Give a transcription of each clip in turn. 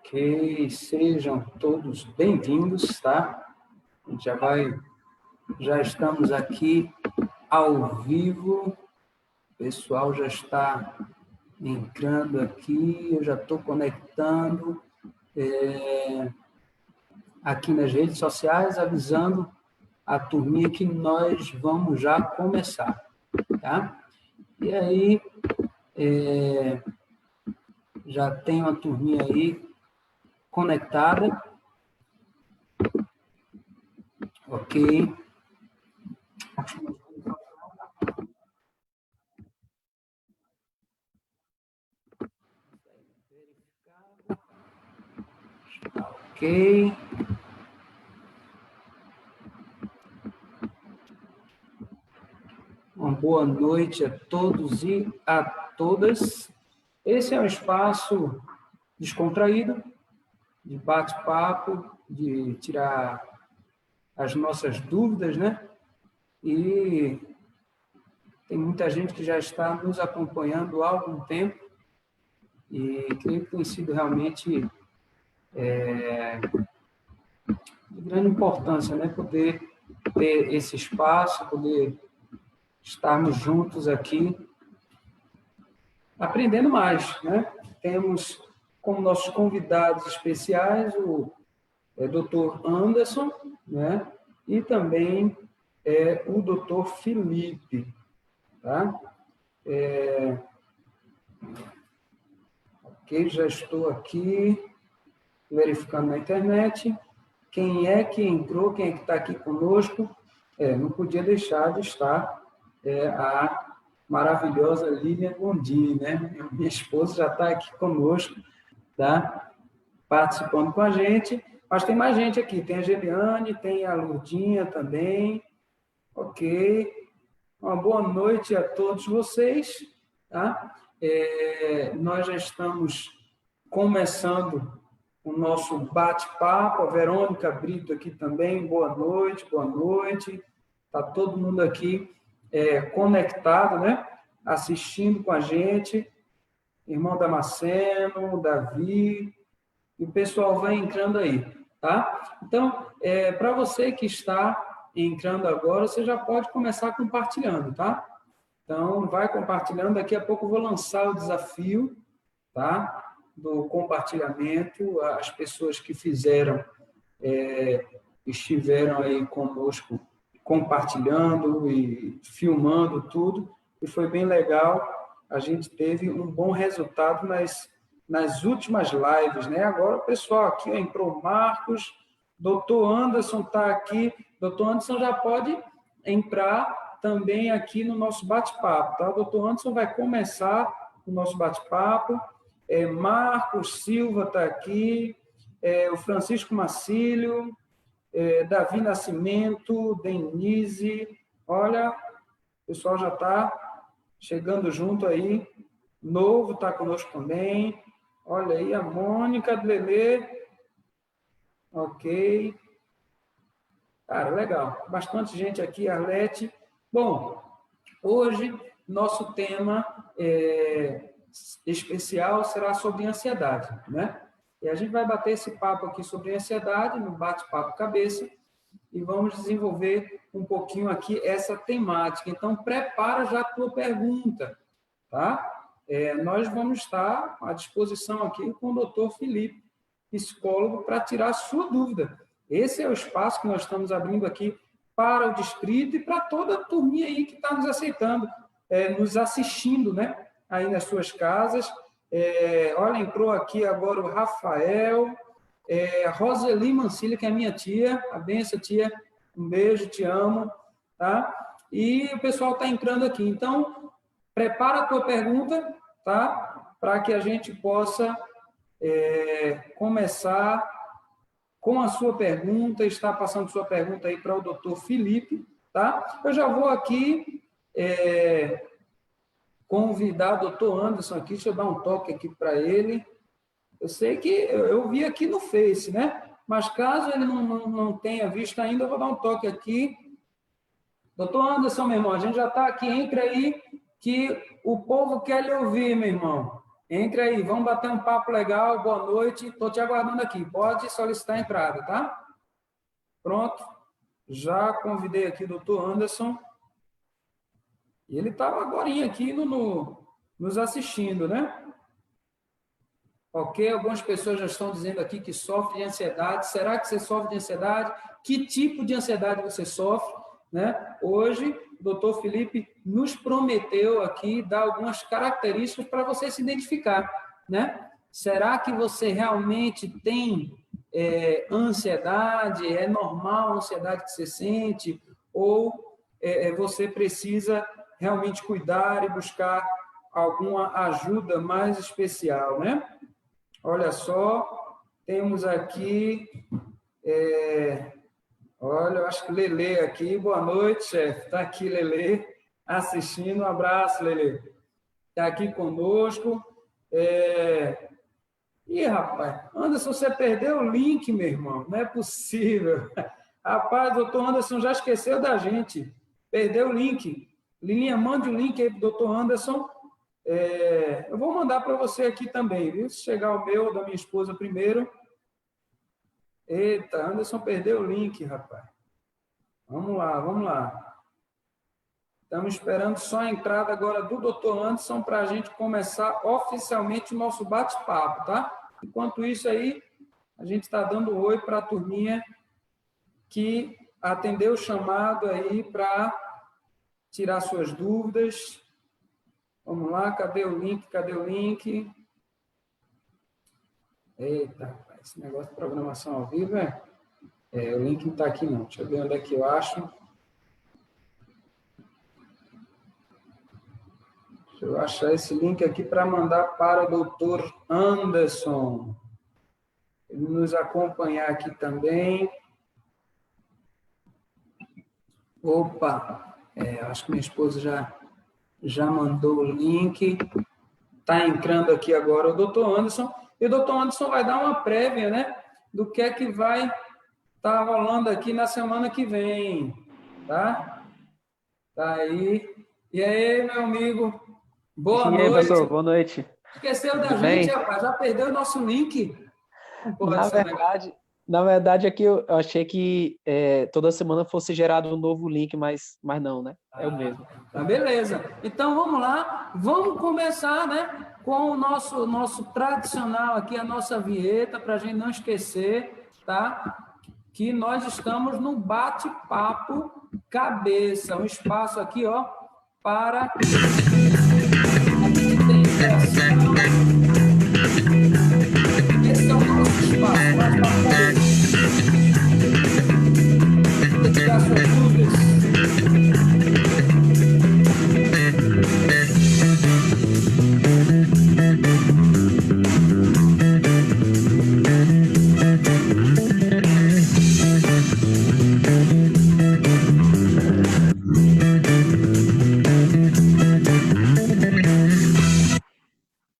Ok, sejam todos bem-vindos, tá? A gente já estamos aqui ao vivo, o pessoal já está entrando aqui, eu já estou conectando aqui nas redes sociais, avisando a turminha que nós vamos já começar, tá? E aí, já tem uma turminha aí conectada. Ok. Ok. Uma boa noite a todos e a todas. Esse é um espaço descontraído, de bate-papo, de tirar as nossas dúvidas, né? E tem muita gente que já está nos acompanhando há algum tempo e creio que tem sido realmente de grande importância, né? Poder ter esse espaço, poder estarmos juntos aqui, aprendendo mais, né? Temos como nossos convidados especiais o Dr. Anderson, né? E também o Dr. Felipe, tá? Ok, já estou aqui verificando na internet. Quem é que entrou, quem é que está aqui conosco? Não podia deixar de estar a maravilhosa Lilian Gondini, né? Minha esposa já está aqui conosco, tá? Participando com a gente, mas tem mais gente aqui, tem a Geliane, tem a Lurdinha também, ok? Uma boa noite a todos vocês, tá? Nós já estamos começando o nosso bate-papo, a Verônica Brito aqui também, boa noite, está todo mundo aqui conectado, né? Assistindo com a gente, irmão Damasceno, Davi, e o pessoal vai entrando aí, tá? Então, para você que está entrando agora, você já pode começar compartilhando, tá? Então, vai compartilhando, daqui a pouco eu vou lançar o desafio, tá? Do compartilhamento, as pessoas que fizeram, estiveram aí conosco compartilhando e filmando tudo, e foi bem legal, a gente teve um bom resultado nas últimas lives, né? Agora o pessoal aqui entrou, Marcos, doutor Anderson está aqui, doutor Anderson já pode entrar também aqui no nosso bate-papo, tá? O doutor Anderson vai começar o nosso bate-papo, Marcos Silva está aqui, o Francisco Macílio, Davi Nascimento, Denise, olha, o pessoal já está chegando junto aí, Novo está conosco também, olha aí a Mônica, Lelê, ok, cara, legal, bastante gente aqui, Arlete. Bom, hoje nosso tema especial será sobre ansiedade, né? E a gente vai bater esse papo aqui sobre ansiedade, no bate-papo cabeça, e vamos desenvolver um pouquinho aqui essa temática. Então, prepara já a tua pergunta, tá? Nós vamos estar à disposição aqui com o doutor Felipe, psicólogo, para tirar a sua dúvida. Esse é o espaço que nós estamos abrindo aqui para o distrito e para toda a turminha aí que está nos aceitando, nos assistindo, né? Aí nas suas casas. Olha, entrou aqui agora o Rafael, a Roseli Mancilha, que é minha tia, a benção, tia, um beijo, te amo, tá? E o pessoal está entrando aqui. Então, prepara a tua pergunta, tá? Para que a gente possa começar com a sua pergunta, está passando sua pergunta aí para o doutor Felipe, tá? Eu já vou aqui convidar o doutor Anderson aqui, deixa eu dar um toque aqui para ele. Eu sei que eu vi aqui no Face, né? Mas caso ele não tenha visto ainda, eu vou dar um toque aqui. Doutor Anderson, meu irmão, a gente já está aqui, entre aí, que o povo quer lhe ouvir, meu irmão. Entre aí, vamos bater um papo legal, boa noite, estou te aguardando aqui, pode solicitar a entrada, tá? Pronto, já convidei aqui o doutor Anderson, e ele estava agorinha aqui nos assistindo, né? Ok, algumas pessoas já estão dizendo aqui que sofre de ansiedade. Será que você sofre de ansiedade? Que tipo de ansiedade você sofre? Né? Hoje, o doutor Felipe nos prometeu aqui dar algumas características para você se identificar. Né? Será que você realmente tem ansiedade? É normal a ansiedade que você sente? Ou você precisa realmente cuidar e buscar alguma ajuda mais especial, né? Olha só, temos aqui, olha, eu acho que Lelê aqui, boa noite, chefe, está aqui Lelê, assistindo, um abraço, Lelê, está aqui conosco. Ih, rapaz, Anderson, você perdeu o link, meu irmão, não é possível. Rapaz, o doutor Anderson já esqueceu da gente, perdeu o link. Lilinha, mande o link aí para o doutor Anderson. Eu vou mandar para você aqui também, viu? Se chegar o meu, da minha esposa primeiro. Eita, Anderson perdeu o link, rapaz. Vamos lá, vamos lá. Estamos esperando só a entrada agora do Dr. Anderson para a gente começar oficialmente o nosso bate-papo, tá? Enquanto isso aí, a gente está dando oi para a turminha que atendeu o chamado aí para tirar suas dúvidas. Vamos lá, cadê o link? Cadê o link? Eita, rapaz, esse negócio de programação ao vivo o link não está aqui não. Deixa eu ver onde é que eu acho. Deixa eu achar esse link aqui para mandar para o doutor Anderson. Ele nos acompanhar aqui também. Opa, acho que minha esposa já mandou o link. Está entrando aqui agora o doutor Anderson. E o doutor Anderson vai dar uma prévia, né? Do que é que vai estar rolando aqui na semana que vem. Tá? Tá aí. E aí, meu amigo? Boa E aí, pastor, noite. boa noite. Esqueceu Tudo da gente, bem? rapaz? Já perdeu o nosso link? Não pode Na ser um negócio. verdade, na verdade é que eu achei que toda semana fosse gerado um novo link, mas não, né? É o mesmo. Tá, beleza. Então vamos lá, vamos começar, né, com o nosso tradicional aqui, a nossa vinheta, para a gente não esquecer, tá? Que nós estamos no bate-papo cabeça, um espaço aqui, ó, para a gente ter interação. Esse é o nosso espaço, bate-papo cabeça. Você tirar suas dúvidas.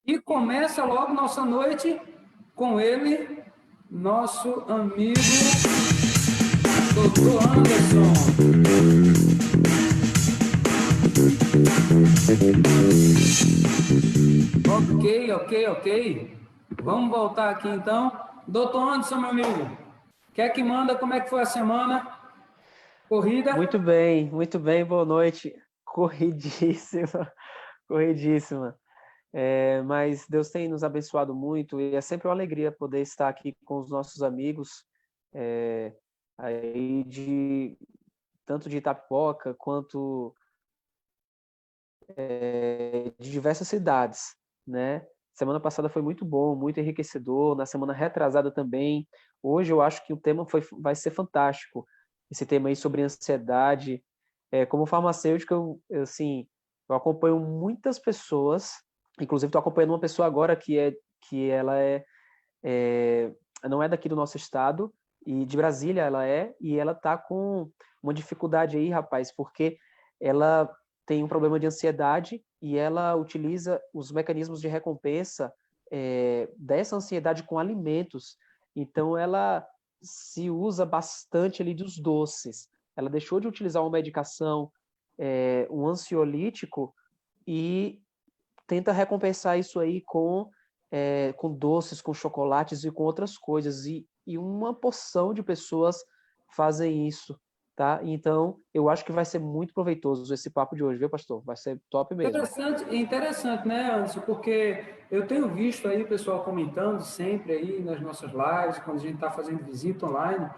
E começa logo nossa noite com ele, nosso amigo Dr. Anderson. Ok. Vamos voltar aqui então. Dr. Anderson, meu amigo, quer que manda? Como é que foi a semana? Corrida? Muito bem, boa noite. Corridíssima, corridíssima. Mas Deus tem nos abençoado muito e é sempre uma alegria poder estar aqui com os nossos amigos, aí tanto de Itapipoca quanto de diversas cidades, né? Semana passada foi muito bom, muito enriquecedor, na semana retrasada também. Hoje eu acho que o tema vai ser fantástico, esse tema aí sobre ansiedade. Como farmacêutico, assim, eu acompanho muitas pessoas, inclusive estou acompanhando uma pessoa agora que ela não é daqui do nosso estado, e de Brasília e ela está com uma dificuldade aí, rapaz, porque ela tem um problema de ansiedade e ela utiliza os mecanismos de recompensa dessa ansiedade com alimentos. Então, ela se usa bastante ali dos doces. Ela deixou de utilizar uma medicação, um ansiolítico, e tenta recompensar isso aí com doces, com chocolates e com outras coisas. E uma porção de pessoas fazem isso, tá? Então, eu acho que vai ser muito proveitoso esse papo de hoje, viu, pastor? Vai ser top mesmo. Interessante, né, Anderson? Porque eu tenho visto aí o pessoal comentando sempre aí nas nossas lives, quando a gente está fazendo visita online,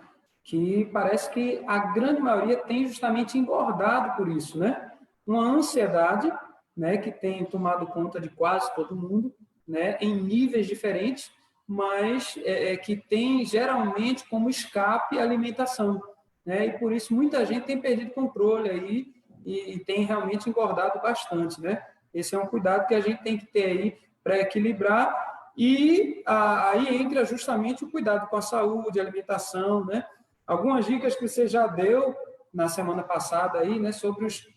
que parece que a grande maioria tem justamente engordado por isso, né? Uma ansiedade, né, que tem tomado conta de quase todo mundo, né, em níveis diferentes, mas que tem geralmente como escape a alimentação, né? E por isso muita gente tem perdido controle aí e tem realmente engordado bastante, né? Esse é um cuidado que a gente tem que ter aí para equilibrar e aí entra justamente o cuidado com a saúde, a alimentação, né? Algumas dicas que você já deu na semana passada aí, né, sobre os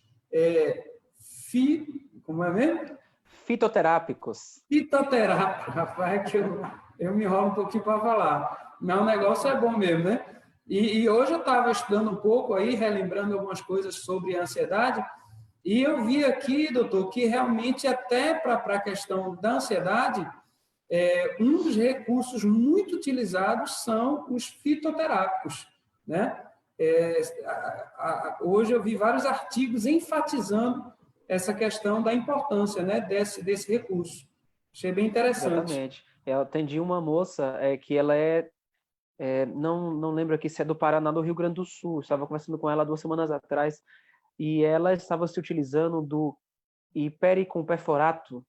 como é mesmo? Fitoterápicos. Fitoterápico, rapaz, é que eu me enrolo um pouquinho para falar. Mas o negócio é bom mesmo, né? E hoje eu estava estudando um pouco aí, relembrando algumas coisas sobre a ansiedade, e eu vi aqui, doutor, que realmente até para a questão da ansiedade, um dos recursos muito utilizados são os fitoterápicos, né? Hoje eu vi vários artigos enfatizando essa questão da importância, né, desse recurso. Achei bem interessante. Exatamente. Eu atendi uma moça que ela não lembro aqui se é do Paraná, do Rio Grande do Sul. Estava conversando com ela 2 semanas atrás e ela estava se utilizando do hipericum perforato,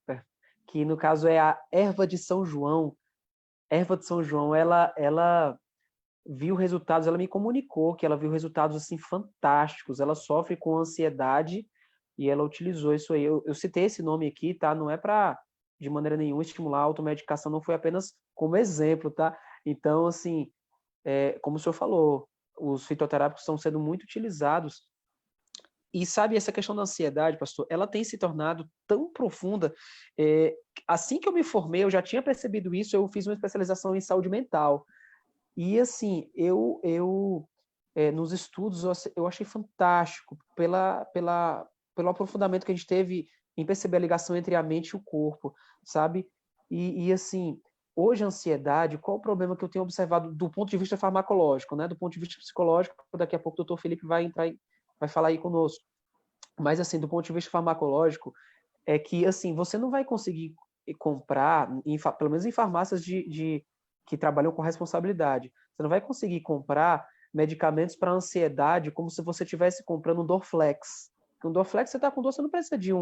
que no caso é a erva de São João. Erva de São João, ela viu resultados, ela me comunicou que ela viu resultados assim fantásticos. Ela sofre com ansiedade e ela utilizou isso aí. Eu citei esse nome aqui, tá? Não é para de maneira nenhuma estimular a automedicação, não foi apenas como exemplo, tá? Então, assim, como o senhor falou, os fitoterápicos estão sendo muito utilizados. E sabe, essa questão da ansiedade, pastor, ela tem se tornado tão profunda. Assim que eu me formei, eu já tinha percebido isso, eu fiz uma especialização em saúde mental. E assim, nos estudos eu achei fantástico pelo aprofundamento que a gente teve em perceber a ligação entre a mente e o corpo, sabe? E assim, hoje a ansiedade, qual o problema que eu tenho observado do ponto de vista farmacológico, né? Do ponto de vista psicológico, daqui a pouco o doutor Felipe vai falar aí conosco. Mas assim, do ponto de vista farmacológico, é que assim, você não vai conseguir comprar, pelo menos em farmácias que trabalham com responsabilidade, você não vai conseguir comprar medicamentos para ansiedade como se você estivesse comprando um Dorflex. Um Dorflex, você está com dor, você não precisa de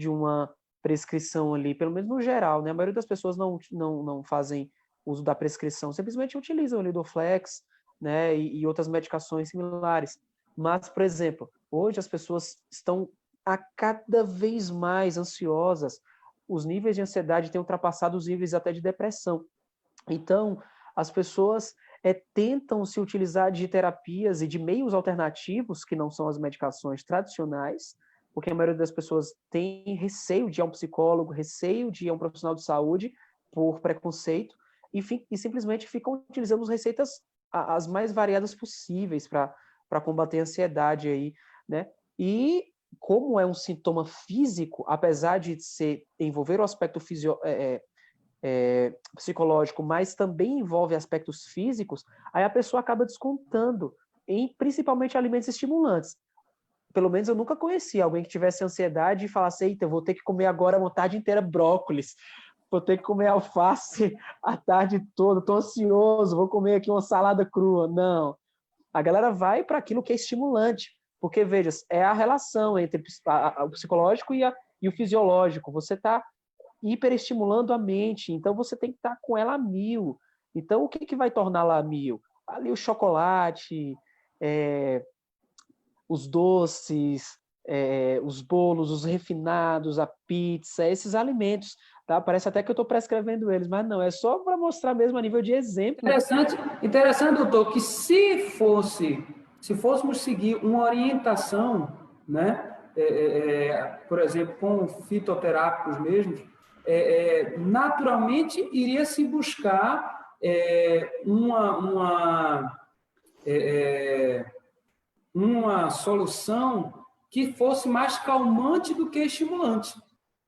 uma prescrição ali, pelo menos no geral, né? A maioria das pessoas não fazem uso da prescrição, simplesmente utilizam ali Dorflex, né? E outras medicações similares. Mas, por exemplo, hoje as pessoas estão a cada vez mais ansiosas. Os níveis de ansiedade têm ultrapassado os níveis até de depressão. Então, as pessoas tentam se utilizar de terapias e de meios alternativos, que não são as medicações tradicionais, porque a maioria das pessoas tem receio de ir a um psicólogo, receio de ir a um profissional de saúde por preconceito, e simplesmente ficam utilizando as receitas as mais variadas possíveis para combater a ansiedade aí, né? E como é um sintoma físico, apesar de envolver o aspecto psicológico, mas também envolve aspectos físicos, aí a pessoa acaba descontando em principalmente alimentos estimulantes. Pelo menos eu nunca conheci alguém que tivesse ansiedade e falasse, eita, eu vou ter que comer agora uma tarde inteira brócolis, vou ter que comer alface a tarde toda, estou ansioso, vou comer aqui uma salada crua. Não. A galera vai para aquilo que é estimulante, porque, veja, é a relação entre o psicológico e o fisiológico. Você está hiperestimulando a mente, então você tem que estar com ela a mil. Então, o que vai torná-la a mil? Ali o chocolate, os doces, os bolos, os refinados, a pizza, esses alimentos. Tá? Parece até que eu estou prescrevendo eles, mas não, é só para mostrar mesmo a nível de exemplo. Interessante, doutor, que se fôssemos seguir uma orientação, né, por exemplo, com fitoterápicos mesmo, naturalmente iria se buscar uma solução que fosse mais calmante do que estimulante,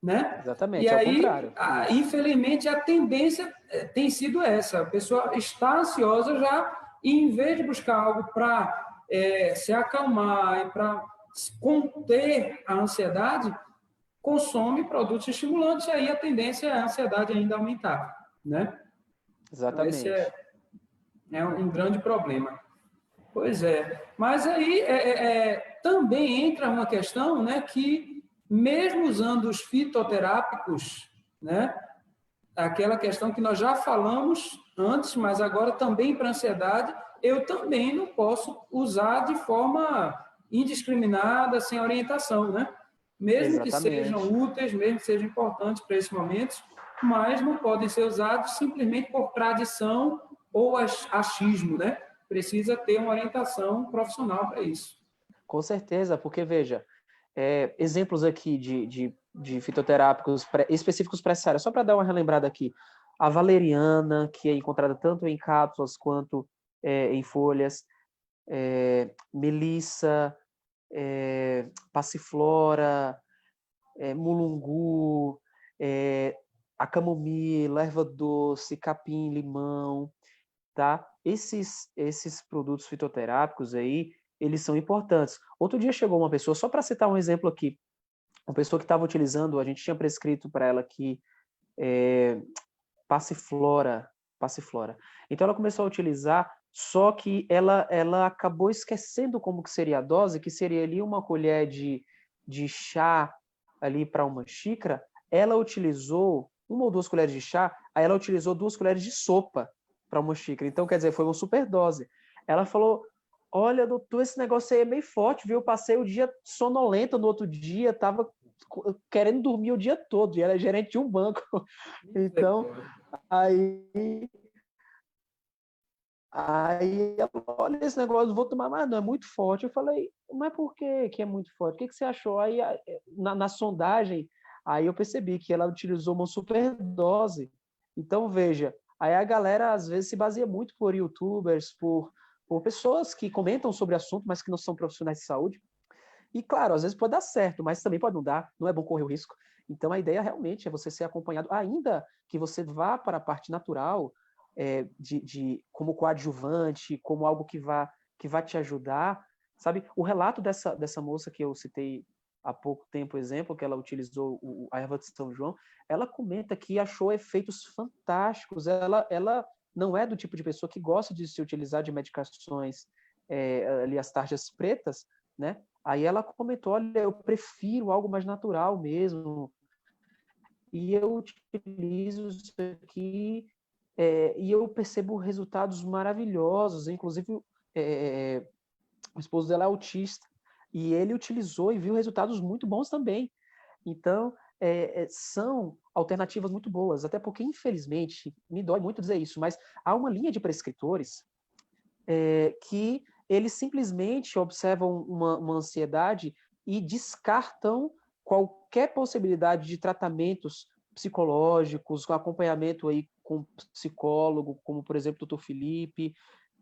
né? E Exatamente, é o aí, contrário. infelizmente, a tendência tem sido essa. A pessoa está ansiosa já e, em vez de buscar algo para se acalmar e para conter a ansiedade, consome produtos estimulantes e aí a tendência é a ansiedade ainda aumentar, né? Então, esse Exatamente. é um grande problema. Pois é. Mas aí também entra uma questão, né, que mesmo usando os fitoterápicos, né, aquela questão que nós já falamos antes, mas agora também para ansiedade, eu também não posso usar de forma indiscriminada, sem orientação, né? Mesmo que sejam Exatamente. úteis, mesmo que sejam importantes para esses momentos, mas não podem ser usados simplesmente por tradição ou achismo, né? Precisa ter uma orientação profissional para isso. Com certeza, porque veja, exemplos aqui de fitoterápicos específicos para essa área, só para dar uma relembrada aqui. A valeriana, que é encontrada tanto em cápsulas quanto em folhas, melissa, passiflora, mulungu, a camomila, erva doce, capim, limão, tá? Esses produtos fitoterápicos aí, eles são importantes. Outro dia chegou uma pessoa, só para citar um exemplo aqui, uma pessoa que estava utilizando, a gente tinha prescrito para ela que passiflora, passiflora. Então ela começou a utilizar, só que ela acabou esquecendo como que seria a dose, que seria ali uma colher de chá ali para uma xícara. Ela utilizou 1 ou 2 colheres de chá, aí ela utilizou 2 colheres de sopa para uma xícara. Então, quer dizer, foi uma super dose. Ela falou: olha, doutor, esse negócio aí é meio forte, viu? Eu passei o dia sonolenta no outro dia, tava querendo dormir o dia todo, e ela é gerente de um banco. Então, aí ela, olha esse negócio, vou tomar, mas não, é muito forte. Eu falei, mas por que é muito forte? O que você achou? Aí, na sondagem, aí eu percebi que ela utilizou uma superdose. Então, veja, aí a galera às vezes se baseia muito por youtubers, por pessoas que comentam sobre o assunto, mas que não são profissionais de saúde. E, claro, às vezes pode dar certo, mas também pode não dar, não é bom correr o risco. Então, a ideia realmente é você ser acompanhado, ainda que você vá para a parte natural, como coadjuvante, como algo que vá te ajudar, sabe? O relato dessa moça que eu citei há pouco tempo, exemplo, que ela utilizou a erva de São João, ela comenta que achou efeitos fantásticos. Ela não é do tipo de pessoa que gosta de se utilizar de medicações, ali as tarjas pretas, né? Aí ela comentou, olha, eu prefiro algo mais natural mesmo, e eu utilizo isso aqui, e eu percebo resultados maravilhosos. Inclusive, o esposo dela é autista, e ele utilizou e viu resultados muito bons também. Então, são alternativas muito boas, até porque, infelizmente, me dói muito dizer isso, mas há uma linha de prescritores que eles simplesmente observam uma ansiedade e descartam qualquer possibilidade de tratamentos psicológicos, com acompanhamento aí com psicólogo, como por exemplo o Dr. Felipe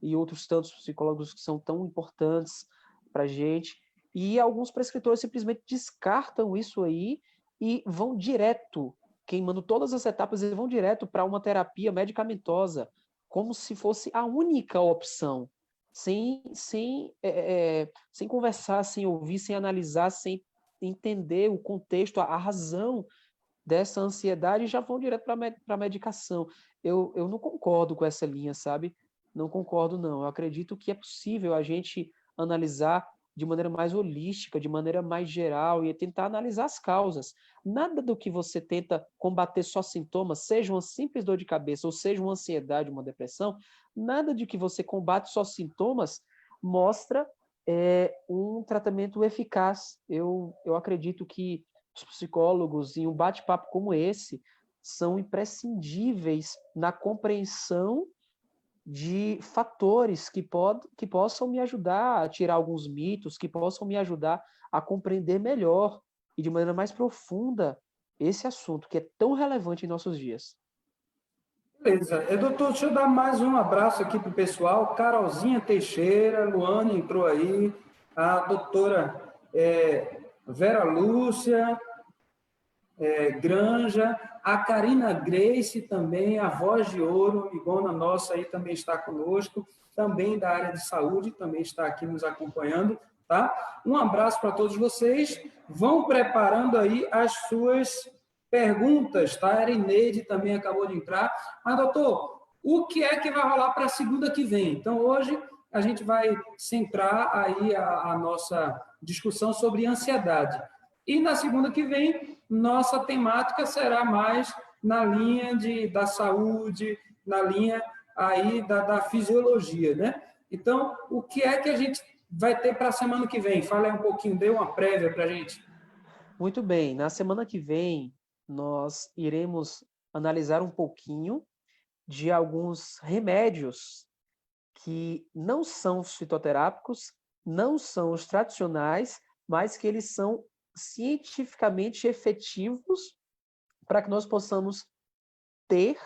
e outros tantos psicólogos que são tão importantes para a gente. E alguns prescritores simplesmente descartam isso aí e vão direto, queimando todas as etapas, e vão direto para uma terapia medicamentosa, como se fosse a única opção, sem conversar, sem ouvir, sem analisar, sem entender o contexto, a razão dessa ansiedade, e já vão direto para a medicação. Eu não concordo com essa linha, sabe? Não concordo, não. Eu acredito que é possível a gente analisar de maneira mais holística, de maneira mais geral, e tentar analisar as causas. Nada do que você tenta combater só sintomas, seja uma simples dor de cabeça, ou seja uma ansiedade, uma depressão, nada de que você combate só sintomas mostra um tratamento eficaz. Eu acredito que os psicólogos, em um bate-papo como esse, são imprescindíveis na compreensão de fatores que possam me ajudar a tirar alguns mitos, que possam me ajudar a compreender melhor e de maneira mais profunda esse assunto que é tão relevante em nossos dias. Beleza. Doutor, deixa eu dar mais um abraço aqui para o pessoal. Carolzinha Teixeira, Luane entrou aí, a doutora Vera Lúcia, Granja, a Karina Grace também, a Voz de Ouro, amigona nossa aí também está conosco, também da área de saúde, também está aqui nos acompanhando, tá? Um abraço para todos vocês, vão preparando aí as suas perguntas, tá? A Erineide também acabou de entrar, mas doutor, o que é que vai rolar para a segunda que vem? Então hoje a gente vai centrar aí a nossa discussão sobre ansiedade. E na segunda que vem, nossa temática será mais na linha da saúde, na linha aí da fisiologia, né? Então, o que é que a gente vai ter para a semana que vem? Fala aí um pouquinho, dê uma prévia para a gente. Muito bem, na semana que vem nós iremos analisar um pouquinho de alguns remédios que não são os fitoterápicos, não são os tradicionais, mas que eles são cientificamente efetivos para que nós possamos ter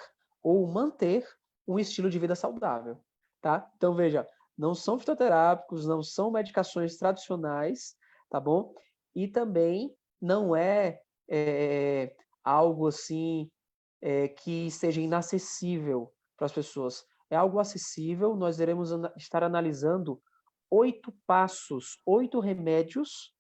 ou manter um estilo de vida saudável, tá? Então, veja, não são fitoterápicos, não são medicações tradicionais, tá bom? E também não é algo assim que seja inacessível para as pessoas. É algo acessível, nós iremos estar analisando 8 passos, 8 remédios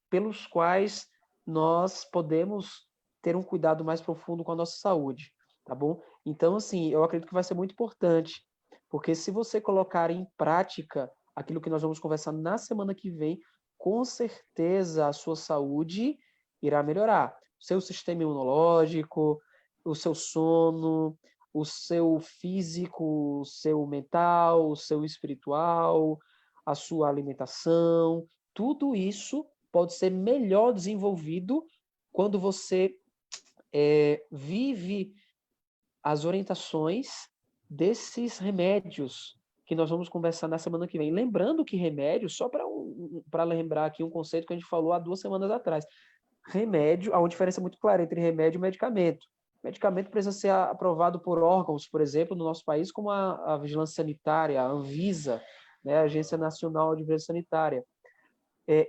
pelos quais nós podemos ter um cuidado mais profundo com a nossa saúde, tá bom? Então, assim, eu acredito que vai ser muito importante, porque se você colocar em prática aquilo que nós vamos conversar na semana que vem, com certeza a sua saúde irá melhorar. O seu sistema imunológico, o seu sono, o seu físico, o seu mental, o seu espiritual, a sua alimentação, tudo isso pode ser melhor desenvolvido quando você vive as orientações desses remédios que nós vamos conversar na semana que vem. Lembrando que remédio, só para lembrar aqui um conceito que a gente falou há 2 semanas atrás, remédio, há uma diferença muito clara entre remédio e medicamento. Medicamento precisa ser aprovado por órgãos, por exemplo, no nosso país, como a Vigilância Sanitária, a Anvisa, né, a Agência Nacional de Vigilância Sanitária.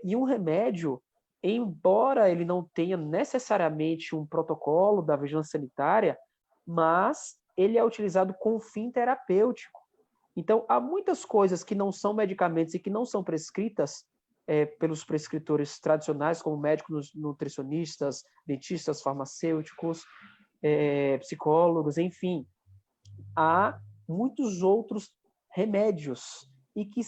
E um remédio, embora ele não tenha necessariamente um protocolo da vigilância sanitária, mas ele é utilizado com fim terapêutico. Então, há muitas coisas que não são medicamentos e que não são prescritas pelos prescritores tradicionais, como médicos, nutricionistas, dentistas, farmacêuticos, psicólogos, enfim. Há muitos outros remédios e que,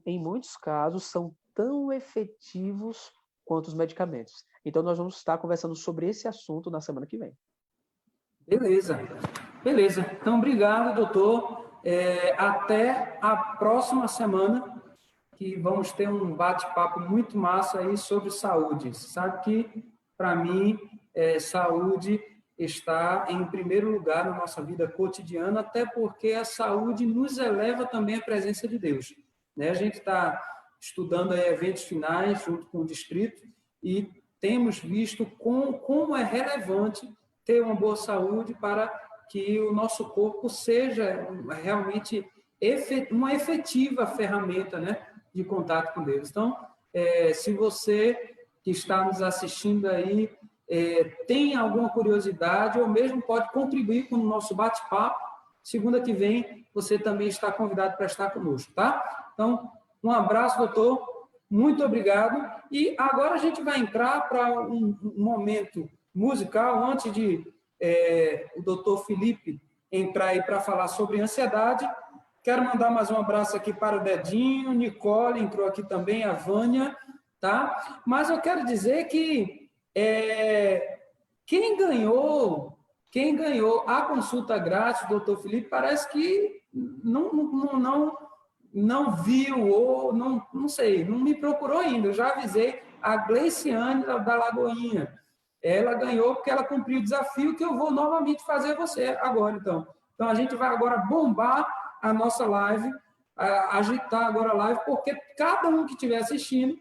em muitos casos, são tão efetivos quanto os medicamentos. Então, nós vamos estar conversando sobre esse assunto na semana que vem. Beleza. Então, obrigado, doutor. Até a próxima semana, que vamos ter um bate-papo muito massa aí sobre saúde. Você sabe que, para mim, saúde está em primeiro lugar na nossa vida cotidiana, até porque a saúde nos eleva também à presença de Deus. Né? A gente está estudando aí eventos finais junto com o distrito e temos visto como é relevante ter uma boa saúde para que o nosso corpo seja realmente uma efetiva ferramenta, né, de contato com Deus. Então, se você que está nos assistindo aí tem alguma curiosidade ou mesmo pode contribuir com o nosso bate-papo, segunda que vem você também está convidado para estar conosco, tá? Então, um abraço, doutor, muito obrigado. E agora a gente vai entrar para um momento musical, antes de o doutor Felipe entrar aí para falar sobre ansiedade. Quero mandar mais um abraço aqui para o Dedinho, Nicole entrou aqui também, a Vânia, tá? Mas eu quero dizer que quem ganhou a consulta grátis, doutor Felipe, parece que não viu ou não sei, não me procurou ainda. Eu já avisei a Gleiciane da Lagoinha. Ela ganhou porque ela cumpriu o desafio que eu vou novamente fazer você agora, então. Então, a gente vai agora bombar a nossa live, agitar agora a live, porque cada um que estiver assistindo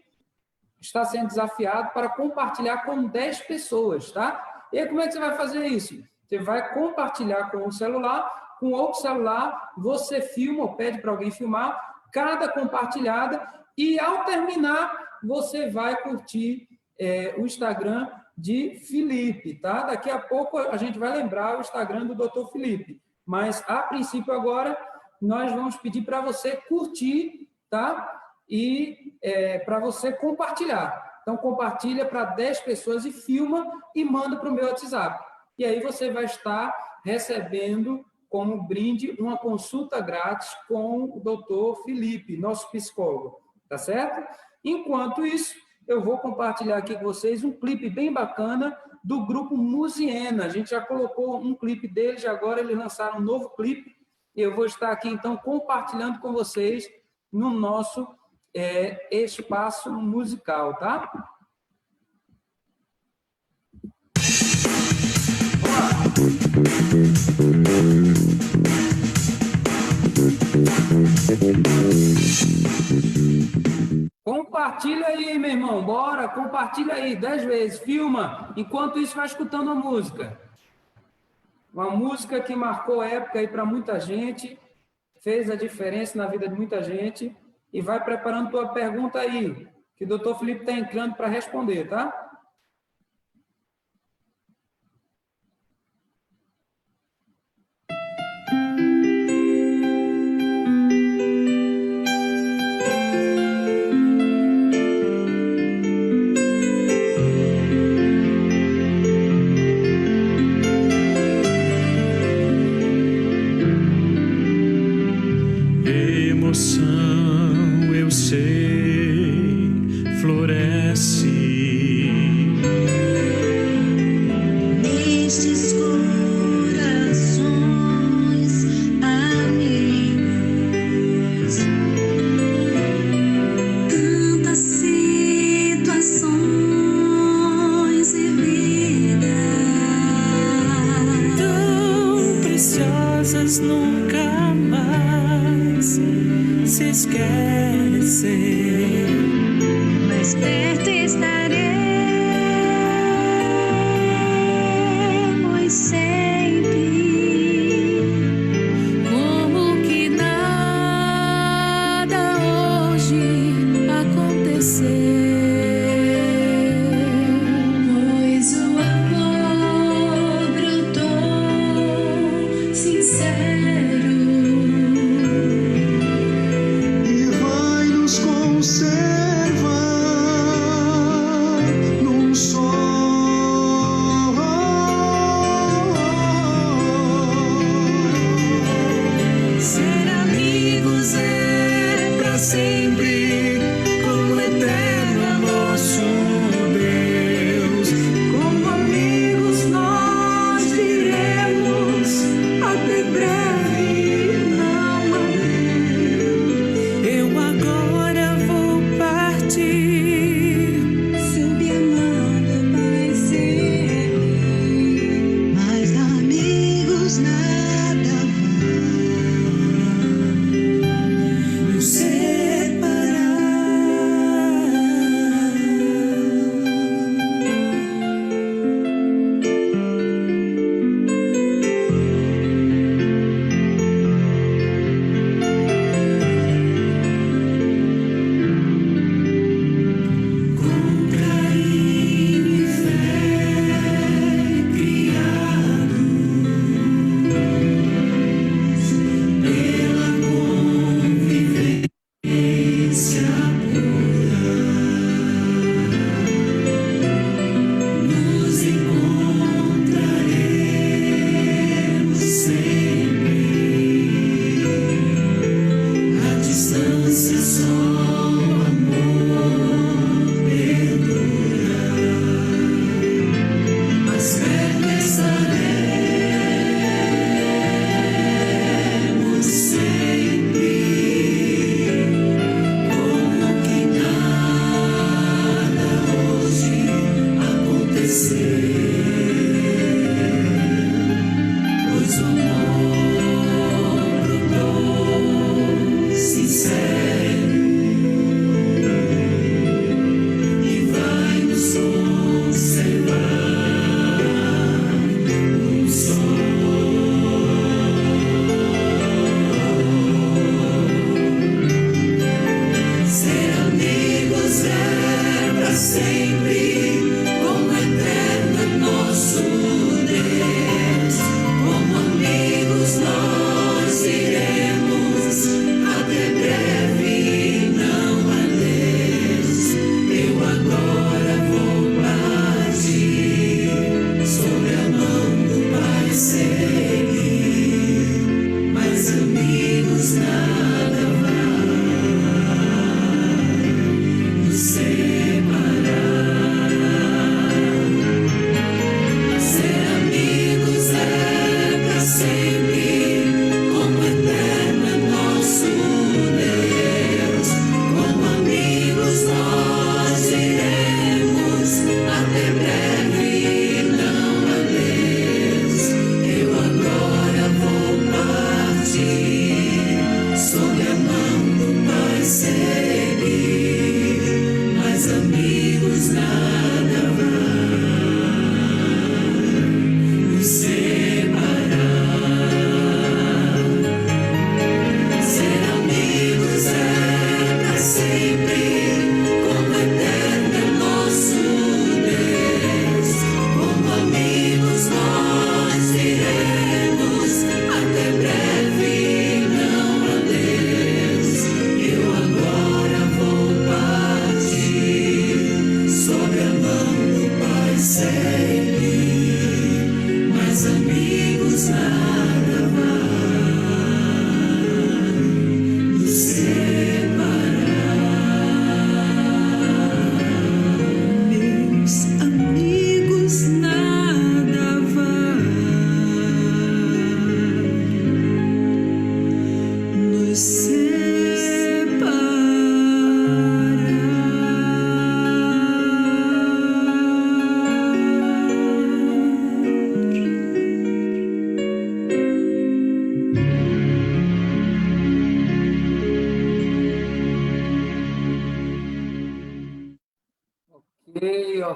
está sendo desafiado para compartilhar com 10 pessoas, tá? E aí, como é que você vai fazer isso? Você vai compartilhar com um celular, com outro celular, você filma ou pede para alguém filmar cada compartilhada e, ao terminar, você vai curtir o Instagram de Felipe, tá? Daqui a pouco a gente vai lembrar o Instagram do Dr. Felipe, mas a princípio agora nós vamos pedir para você curtir, tá? E para você compartilhar. Então, compartilha para 10 pessoas e filma e manda para o meu WhatsApp. E aí você vai estar recebendo como brinde uma consulta grátis com o Dr. Felipe, nosso psicólogo, tá certo? Enquanto isso, eu vou compartilhar aqui com vocês um clipe bem bacana do grupo Musiena. A gente já colocou um clipe deles, agora eles lançaram um novo clipe, e eu vou estar aqui, então, compartilhando com vocês no nosso espaço musical, tá? Compartilha aí, meu irmão, bora, compartilha aí 10 vezes, filma, enquanto isso vai escutando a música. Uma música que marcou época aí para muita gente, fez a diferença na vida de muita gente, e vai preparando tua pergunta aí, que o doutor Felipe está entrando para responder, tá? Eu sei, floresce nestes corações amigos. Tantas situações vividas, tão preciosas, nunca mais se esquecem. mais perto estaremos sempre, como que nada hoje aconteceu, pois o amor brotou sincero. E vai nos conservar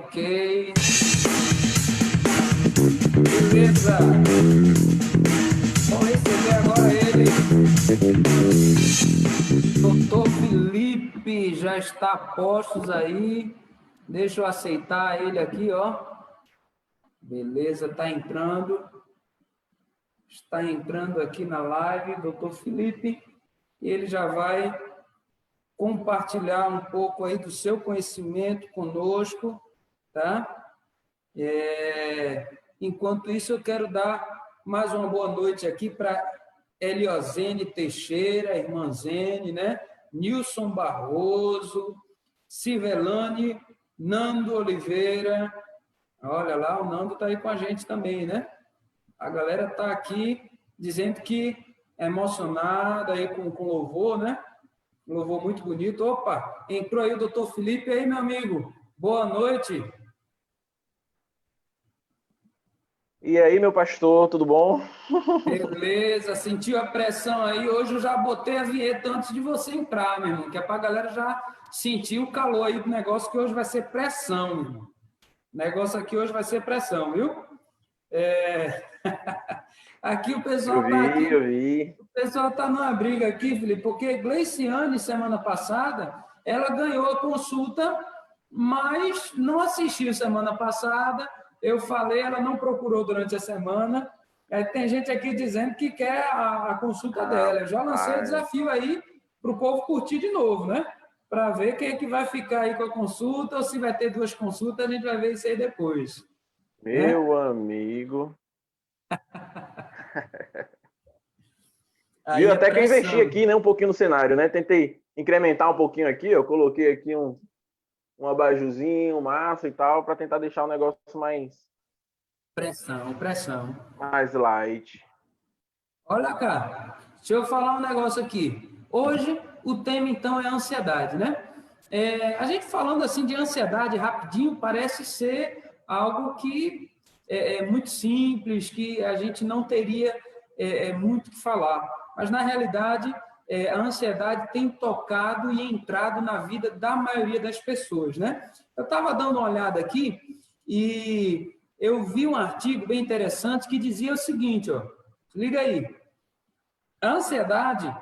Ok. Beleza. Vamos receber agora ele. Doutor Felipe já está a postos aí. Deixa eu aceitar ele aqui, ó. Beleza, está entrando. Está entrando aqui na live, doutor Felipe. E ele já vai compartilhar um pouco aí do seu conhecimento conosco, tá? Enquanto isso, eu quero dar mais uma boa noite aqui para Eliozene Teixeira, irmã Zene, né? Nilson Barroso, Civelane, Nando Oliveira. Olha lá, o Nando está aí com a gente também, né? A galera está aqui dizendo que é emocionada aí com louvor, né? Um louvor muito bonito. Opa, entrou aí o doutor Felipe aí, meu amigo. Boa noite. E aí, meu pastor, tudo bom? Beleza, sentiu a pressão aí? Hoje eu já botei a vinheta antes de você entrar, meu irmão, que é para a galera já sentir o calor aí do negócio, que hoje vai ser pressão, meu irmão. O negócio aqui hoje vai ser pressão, viu? Aqui o pessoal Eu vi. O pessoal está numa briga aqui, Felipe, porque Gleiciane, semana passada, ela ganhou a consulta, mas não assistiu semana passada. Eu falei, ela não procurou durante a semana. Tem gente aqui dizendo que quer a consulta dela. Eu já lancei o desafio aí para o povo curtir de novo, né? Para ver quem é que vai ficar aí com a consulta, ou se vai ter 2 consultas, a gente vai ver isso aí depois. Meu amigo. Viu? Até que eu investi aqui, né, um pouquinho no cenário, né? Tentei incrementar um pouquinho aqui, eu coloquei aqui um abajuzinho, massa e tal, para tentar deixar o negócio mais... Pressão. Mais light. Olha cá, deixa eu falar um negócio aqui. Hoje, o tema, então, é ansiedade, né? A gente falando assim de ansiedade rapidinho, parece ser algo que é muito simples, que a gente não teria muito o que falar. Mas, na realidade, a ansiedade tem tocado e entrado na vida da maioria das pessoas, né? Eu estava dando uma olhada aqui e eu vi um artigo bem interessante que dizia o seguinte, ó, liga aí. A ansiedade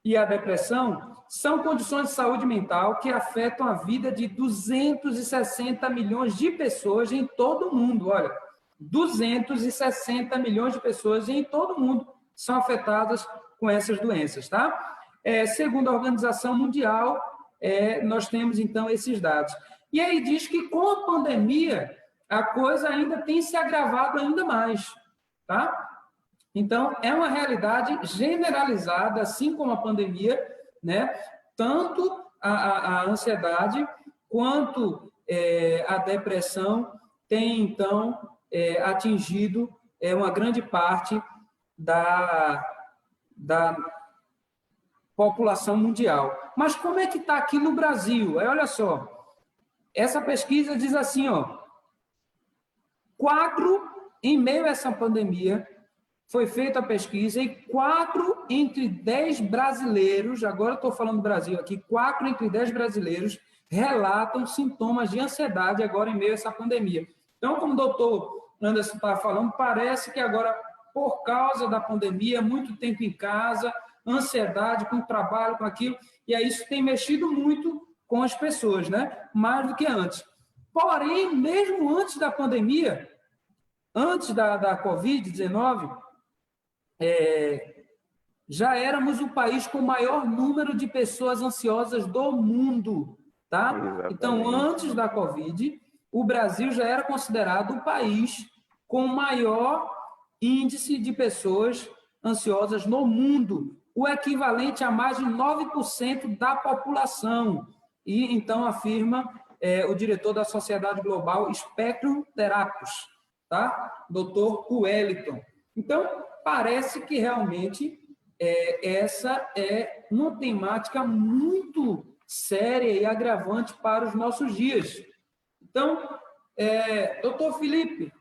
e a depressão são condições de saúde mental que afetam a vida de 260 milhões de pessoas em todo o mundo. Olha, 260 milhões de pessoas em todo o mundo são afetadas com essas doenças, tá? Segundo a Organização Mundial, nós temos, então, esses dados. E aí diz que com a pandemia, a coisa ainda tem se agravado ainda mais, tá? Então, é uma realidade generalizada, assim como a pandemia, né? Tanto a ansiedade quanto a depressão tem, então, atingido uma grande parte da população mundial. Mas como é que está aqui no Brasil? Olha só, essa pesquisa diz assim, ó, em meio a essa pandemia, foi feita a pesquisa e 4 entre 10 brasileiros, agora estou falando do Brasil aqui, 4 entre 10 brasileiros relatam sintomas de ansiedade agora em meio a essa pandemia. Então, como o doutor Anderson estava falando, parece que agora, por causa da pandemia, muito tempo em casa, ansiedade com o trabalho, com aquilo, e aí isso tem mexido muito com as pessoas, né? Mais do que antes. Porém, mesmo antes da pandemia, antes da Covid-19, já éramos o país com o maior número de pessoas ansiosas do mundo, tá? Exatamente. Então, antes da Covid, o Brasil já era considerado o país com o maior índice de pessoas ansiosas no mundo, o equivalente a mais de 9% da população. E, então, afirma o diretor da Sociedade Global Spectrum Therapies, tá? Dr. Wellington. Então, parece que realmente essa é uma temática muito séria e agravante para os nossos dias. Então, doutor Felipe,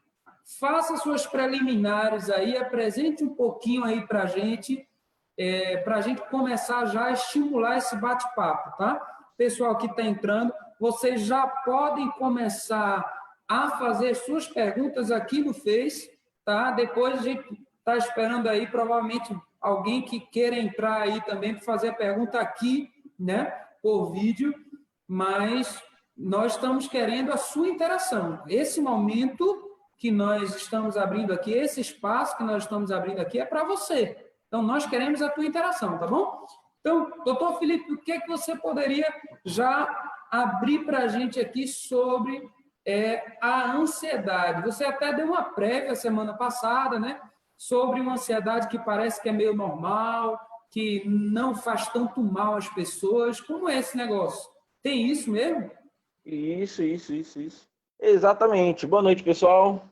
faça suas preliminares aí, apresente um pouquinho aí para a gente começar já a estimular esse bate-papo, tá? Pessoal que está entrando, vocês já podem começar a fazer suas perguntas aqui no Face, tá? Depois a gente está esperando aí, provavelmente, alguém que queira entrar aí também para fazer a pergunta aqui, né? Por vídeo, mas nós estamos querendo a sua interação. Esse momento que nós estamos abrindo aqui, esse espaço que nós estamos abrindo aqui é para você. Então, nós queremos a tua interação, tá bom? Então, doutor Felipe, o que é que você poderia já abrir para a gente aqui sobre a ansiedade? Você até deu uma prévia semana passada, né? Sobre uma ansiedade que parece que é meio normal, que não faz tanto mal às pessoas. Como é esse negócio? Tem isso mesmo? Isso. Exatamente. Boa noite, pessoal.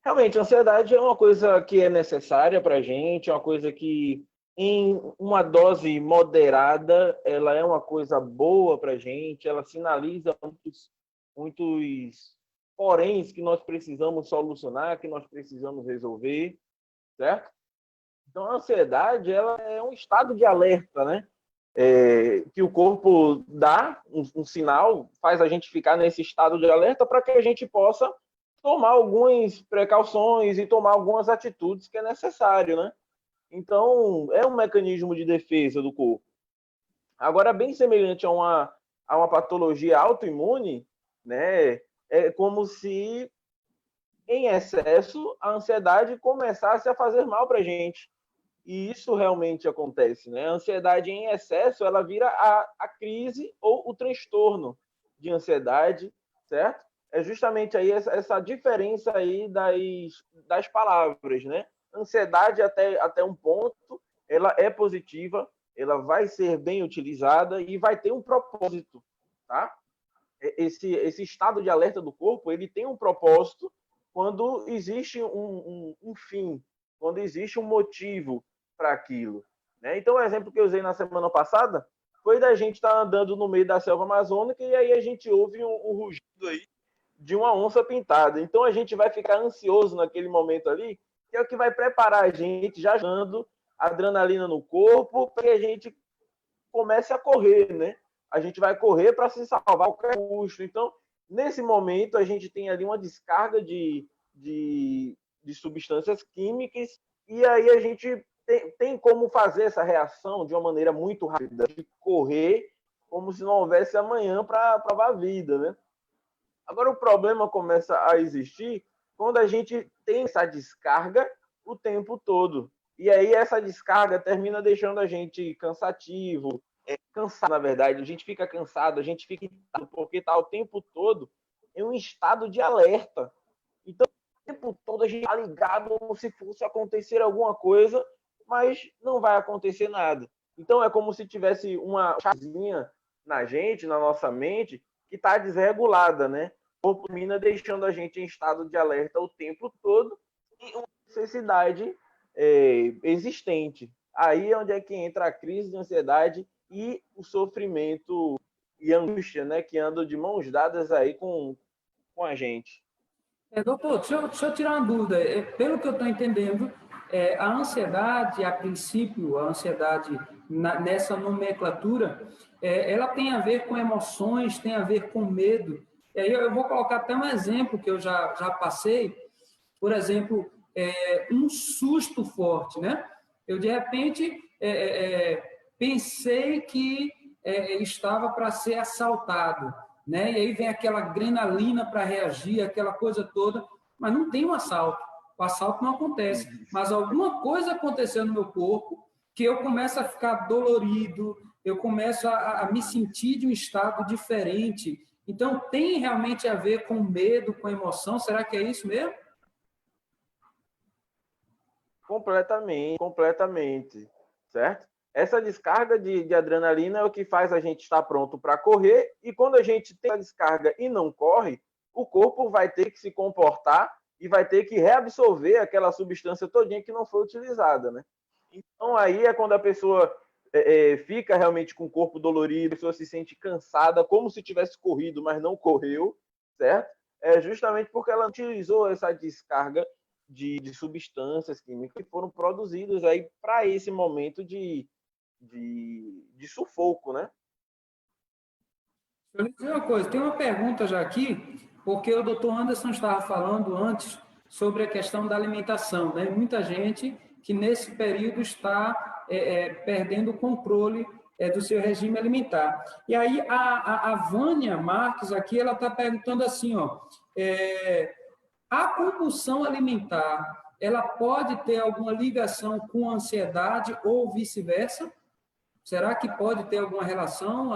Realmente, a ansiedade é uma coisa que é necessária para a gente, é uma coisa que, em uma dose moderada, ela é uma coisa boa para a gente, ela sinaliza muitos poréns que nós precisamos solucionar, que nós precisamos resolver, certo? Então, a ansiedade, ela é um estado de alerta, né? Que o corpo dá um sinal, faz a gente ficar nesse estado de alerta para que a gente possa tomar algumas precauções e tomar algumas atitudes que é necessário, né? Então, é um mecanismo de defesa do corpo. Agora, bem semelhante a uma patologia autoimune, né? É como se, em excesso, a ansiedade começasse a fazer mal para a gente. E isso realmente acontece, né? A ansiedade em excesso, ela vira a crise ou o transtorno de ansiedade, certo? É justamente aí essa diferença aí das palavras, né? Ansiedade até um ponto, ela é positiva, ela vai ser bem utilizada e vai ter um propósito, tá? Esse estado de alerta do corpo, ele tem um propósito quando existe um fim, quando existe um motivo para aquilo, né? Então, o exemplo que eu usei na semana passada foi da gente estar andando no meio da selva amazônica e aí a gente ouve um rugido aí de uma onça pintada. Então, a gente vai ficar ansioso naquele momento ali, que é o que vai preparar a gente, já dando adrenalina no corpo, para que a gente comece a correr, né? A gente vai correr para se salvar a qualquer custo. Então, nesse momento, a gente tem ali uma descarga de substâncias químicas e aí a gente tem como fazer essa reação de uma maneira muito rápida, de correr como se não houvesse amanhã para provar a vida, né? Agora, o problema começa a existir quando a gente tem essa descarga o tempo todo. E aí essa descarga termina deixando a gente cansativo, cansado, na verdade. A gente fica cansado, a gente fica irritado, porque está o tempo todo em um estado de alerta. Então, o tempo todo a gente está ligado como se fosse acontecer alguma coisa, mas não vai acontecer nada. Então, é como se tivesse uma chavinha na gente, na nossa mente, que está desregulada, né? O corpo termina deixando a gente em estado de alerta o tempo todo e uma necessidade existente. Aí é onde é que entra a crise de ansiedade e o sofrimento e a angústia, né? Que andam de mãos dadas aí com a gente. Doutor, deixa eu tirar uma dúvida. Pelo que eu estou entendendo, a ansiedade, a princípio, a ansiedade nessa nomenclatura, ela tem a ver com emoções, tem a ver com medo. E aí eu vou colocar até um exemplo que eu já passei. Por exemplo, um susto forte, né? Eu, de repente, pensei que estava para ser assaltado, né? E aí vem aquela adrenalina para reagir, aquela coisa toda, mas não tem um assalto. O assalto não acontece, mas alguma coisa aconteceu no meu corpo que eu começo a ficar dolorido, eu começo a me sentir de um estado diferente. Então, tem realmente a ver com medo, com emoção? Será que é isso mesmo? Completamente, certo? Essa descarga de adrenalina é o que faz a gente estar pronto para correr, e quando a gente tem a descarga e não corre, o corpo vai ter que se comportar e vai ter que reabsorver aquela substância todinha que não foi utilizada, né? Então, aí é quando a pessoa fica realmente com o corpo dolorido, a pessoa se sente cansada, como se tivesse corrido, mas não correu, certo? É justamente porque ela utilizou essa descarga de substâncias químicas que foram produzidas aí para esse momento de sufoco, né? Eu lhe dizer uma coisa, tem uma pergunta já aqui, porque o doutor Anderson estava falando antes sobre a questão da alimentação, né? Muita gente que nesse período está perdendo o controle do seu regime alimentar. E aí a Vânia Marques aqui, ela está perguntando assim, ó, a compulsão alimentar, ela pode ter alguma ligação com ansiedade ou vice-versa? Será que pode ter alguma relação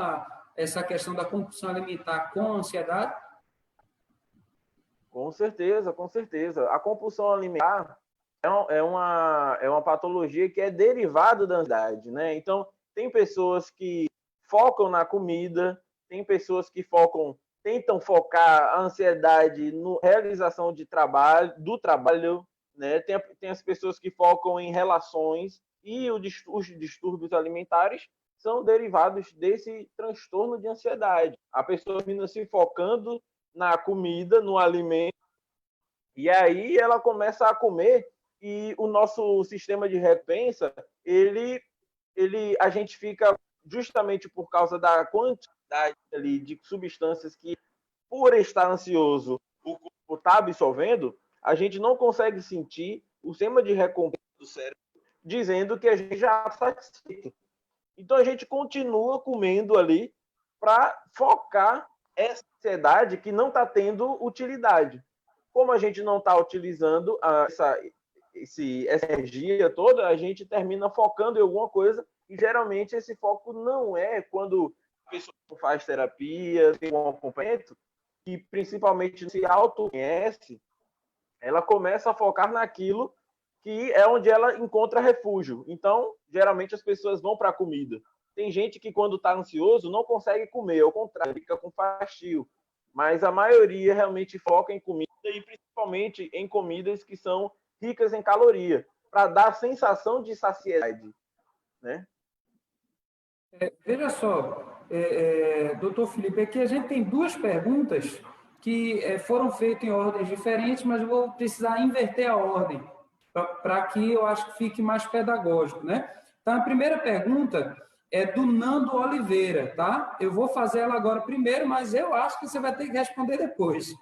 essa questão da compulsão alimentar com a ansiedade? Com certeza, com certeza. A compulsão alimentar é uma patologia que é derivada da ansiedade, né? Então, tem pessoas que focam na comida, tem pessoas que tentam focar a ansiedade na realização do trabalho, né? Tem as pessoas que focam em relações e os distúrbios alimentares são derivados desse transtorno de ansiedade. A pessoa termina se focando na comida, no alimento, e aí ela começa a comer e o nosso sistema de recompensa, a gente fica justamente por causa da quantidade ali de substâncias que, por estar ansioso, o corpo está absorvendo, a gente não consegue sentir o sistema de recompensa do cérebro dizendo que a gente já está satisfeito. Então a gente continua comendo ali para focar essa ansiedade que não está tendo utilidade. Como a gente não está utilizando essa energia toda, a gente termina focando em alguma coisa e geralmente esse foco não é quando a pessoa faz terapia, tem um acompanhamento, que principalmente se autoconhece, ela começa a focar naquilo que é onde ela encontra refúgio. Então, geralmente as pessoas vão para a comida. Tem gente que quando está ansioso não consegue comer, ao contrário, fica com fastio. Mas a maioria realmente foca em comida e principalmente em comidas que são ricas em caloria, para dar a sensação de saciedade, né? Veja só, doutor Felipe, aqui a gente tem duas perguntas que foram feitas em ordens diferentes, mas eu vou precisar inverter a ordem para que eu acho que fique mais pedagógico, né? Então, a primeira pergunta é do Nando Oliveira, tá? Eu vou fazer ela agora primeiro, mas eu acho que você vai ter que responder depois,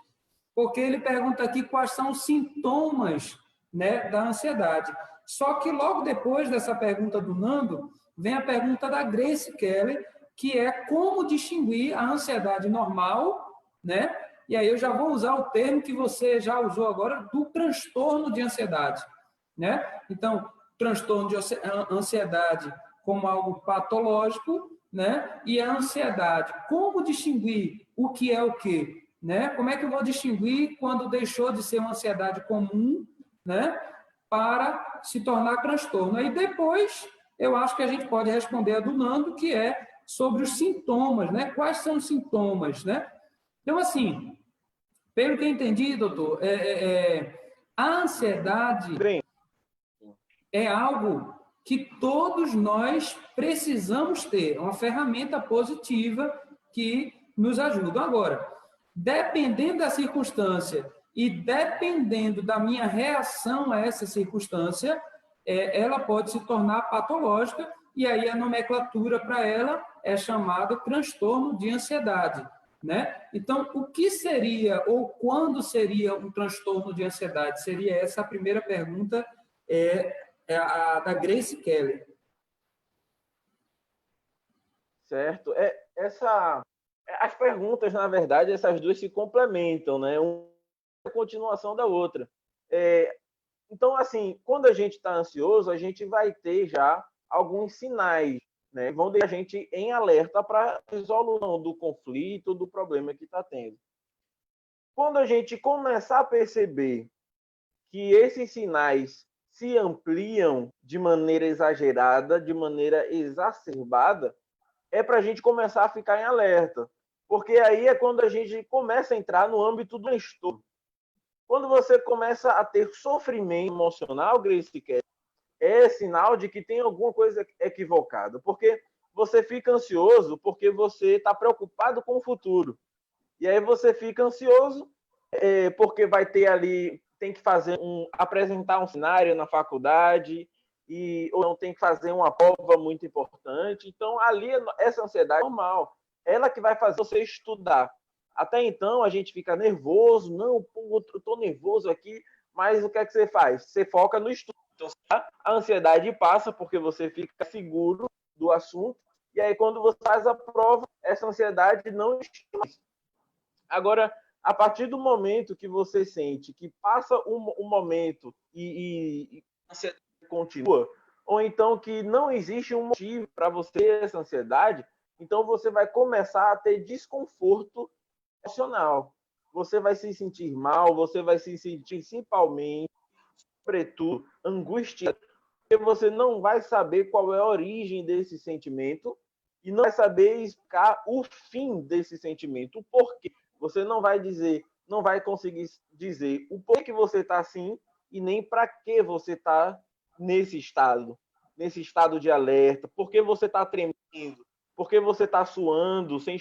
porque ele pergunta aqui quais são os sintomas, né, da ansiedade. Só que logo depois dessa pergunta do Nando, vem a pergunta da Grace Kelly, que é como distinguir a ansiedade normal, né? E aí eu já vou usar o termo que você já usou agora, do transtorno de ansiedade, né? Então, transtorno de ansiedade como algo patológico, né? E a ansiedade, como distinguir o que é o quê, né? Como é que eu vou distinguir quando deixou de ser uma ansiedade comum, né? Para se tornar transtorno? Aí depois eu acho que a gente pode responder a do Nando, que é sobre os sintomas, né? Quais são os sintomas, né? Então, assim, pelo que eu entendi, doutor, a ansiedade é algo que todos nós precisamos ter, uma ferramenta positiva que nos ajuda. Agora, dependendo da circunstância e dependendo da minha reação a essa circunstância, ela pode se tornar patológica e aí a nomenclatura para ela é chamada transtorno de ansiedade, né? Então, o que seria ou quando seria um transtorno de ansiedade? Seria essa a primeira pergunta, a da Grace Kelly. Certo. As perguntas, na verdade, essas duas se complementam, né? Uma é a continuação da outra. Então, assim, quando a gente está ansioso, a gente vai ter já alguns sinais, né? Vão deixar a gente em alerta para a resolução do conflito, do problema que está tendo. Quando a gente começar a perceber que esses sinais se ampliam de maneira exagerada, de maneira exacerbada, é para a gente começar a ficar em alerta. Porque aí é quando a gente começa a entrar no âmbito do transtorno. Quando você começa a ter sofrimento emocional, Grace Kelly, é sinal de que tem alguma coisa equivocada. Porque você fica ansioso porque você está preocupado com o futuro. E aí você fica ansioso porque vai ter ali, tem que apresentar um cenário na faculdade, ou não tem que fazer uma prova muito importante. Então, ali, essa ansiedade é normal. ela que vai fazer você estudar. Até então, a gente fica nervoso, não, pô, eu estou nervoso aqui, mas o que é que você faz? Você foca no estudo. Então, a ansiedade passa porque você fica seguro do assunto, e aí quando você faz a prova, essa ansiedade não existe mais. Agora, a partir do momento que você sente que passa um momento e a ansiedade continua, ou então que não existe um motivo para você ter essa ansiedade, então você vai começar a ter desconforto emocional. Você vai se sentir mal, você vai se sentir principalmente, sobretudo, angustiado, porque você não vai saber qual é a origem desse sentimento e não vai saber explicar o fim desse sentimento, o porquê. Você não vai dizer, não vai conseguir dizer o porquê que você está assim e nem para que você está nesse estado de alerta, por que você está tremendo, por que você está suando sem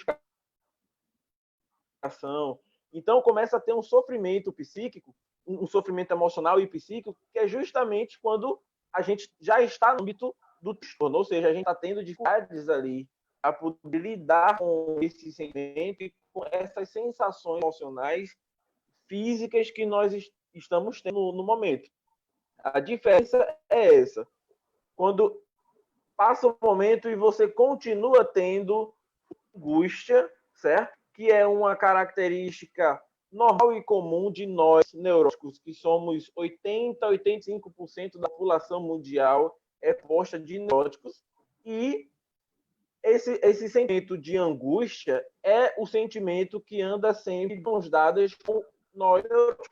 explicação. Então começa a ter um sofrimento psíquico, um sofrimento emocional e psíquico, que é justamente quando a gente já está no âmbito do transtorno, ou seja, a gente está tendo dificuldades ali a poder lidar com esse sentimento e com essas sensações emocionais físicas que nós estamos tendo no momento. A diferença é essa. Quando passa um momento e você continua tendo angústia, certo? Que é uma característica normal e comum de nós neuróticos, que somos 80% a 85% da população mundial é composta de neuróticos, e esse sentimento de angústia é o sentimento que anda sempre de mãos dadas com nós neuróticos,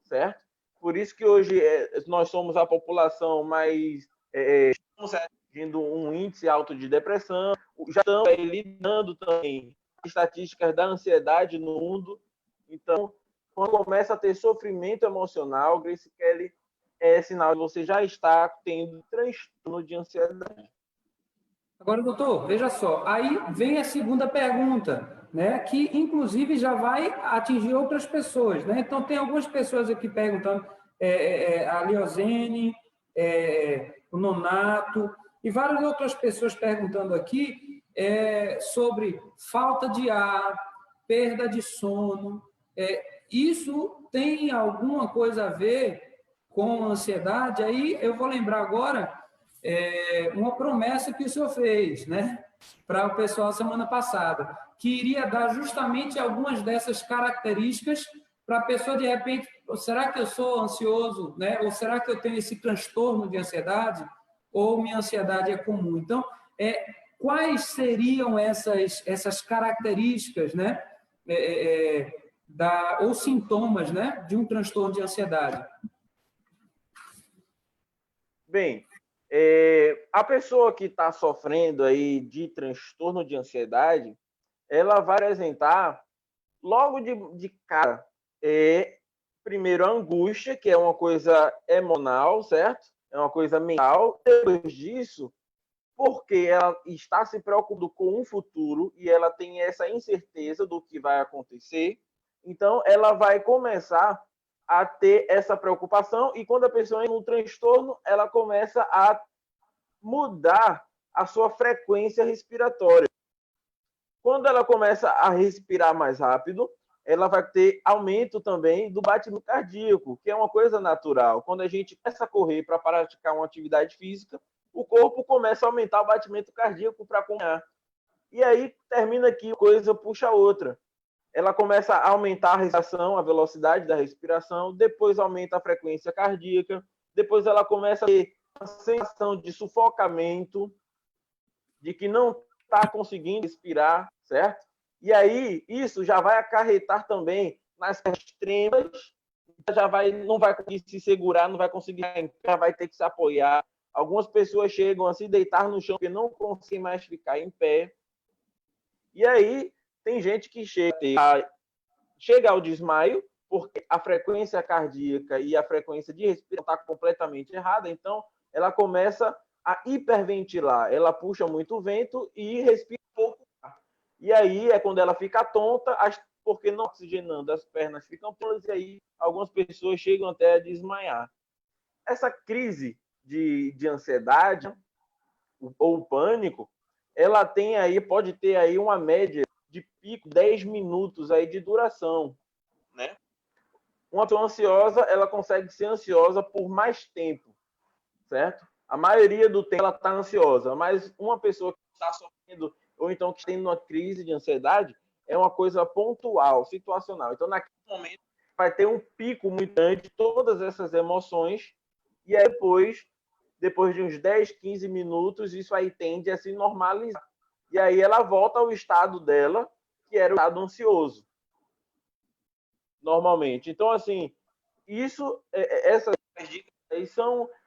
certo? Por isso que hoje nós somos a população mais... estamos atingindo um índice alto de depressão, já estamos lidando também com estatísticas da ansiedade no mundo. Então, quando começa a ter sofrimento emocional, Grace Kelly, é sinal de você já está tendo transtorno de ansiedade. Agora, doutor, veja só, aí vem a segunda pergunta, né, que inclusive já vai atingir outras pessoas, né? Então, tem algumas pessoas aqui perguntando, a Liozene, o Nonato, e várias outras pessoas perguntando aqui sobre falta de ar, perda de sono. Isso tem alguma coisa a ver com ansiedade? Aí eu vou lembrar agora uma promessa que o senhor fez, né, para o pessoal semana passada, que iria dar justamente algumas dessas características para a pessoa, de repente, será que eu sou ansioso, né? Ou será que eu tenho esse transtorno de ansiedade? Ou minha ansiedade é comum? Então, quais seriam essas características, né? Ou sintomas, né, de um transtorno de ansiedade? Bem, a pessoa que está sofrendo aí de transtorno de ansiedade, ela vai apresentar logo de cara, primeiro a angústia, que é uma coisa emocional, certo? É uma coisa mental. Depois disso, porque ela está se preocupando com um futuro e ela tem essa incerteza do que vai acontecer, então ela vai começar a ter essa preocupação, e quando a pessoa entra no transtorno, ela começa a mudar a sua frequência respiratória. Quando ela começa a respirar mais rápido, ela vai ter aumento também do batimento cardíaco, que é uma coisa natural. Quando a gente começa a correr para praticar uma atividade física, o corpo começa a aumentar o batimento cardíaco para acompanhar. E aí termina aqui, uma coisa puxa a outra. Ela começa a aumentar a respiração, a velocidade da respiração, depois aumenta a frequência cardíaca, depois ela começa a ter uma sensação de sufocamento, de que não está conseguindo respirar, certo? E aí isso já vai acarretar também nas extremas, não vai conseguir se segurar, não vai conseguir, já vai ter que se apoiar. Algumas pessoas chegam a se deitar no chão porque não conseguem mais ficar em pé. E aí tem gente que chega ao desmaio, porque a frequência cardíaca e a frequência de respiração está completamente errada, então ela começa a hiperventilar, ela puxa muito vento e respira pouco. E aí é quando ela fica tonta, porque não oxigenando, as pernas ficam tolas, e aí algumas pessoas chegam até a desmaiar. Essa crise de ansiedade ou pânico, ela tem aí, pode ter aí uma média de pico 10 minutos aí de duração, né? Uma pessoa ansiosa, ela consegue ser ansiosa por mais tempo, certo? A maioria do tempo ela está ansiosa, mas uma pessoa que está sofrendo ou então que tem uma crise de ansiedade é uma coisa pontual, situacional. Então, naquele momento, vai ter um pico muito grande de todas essas emoções e aí depois de uns 10, 15 minutos, isso aí tende a se normalizar. E aí ela volta ao estado dela, que era o estado ansioso, normalmente. Então, assim, essas dicas aí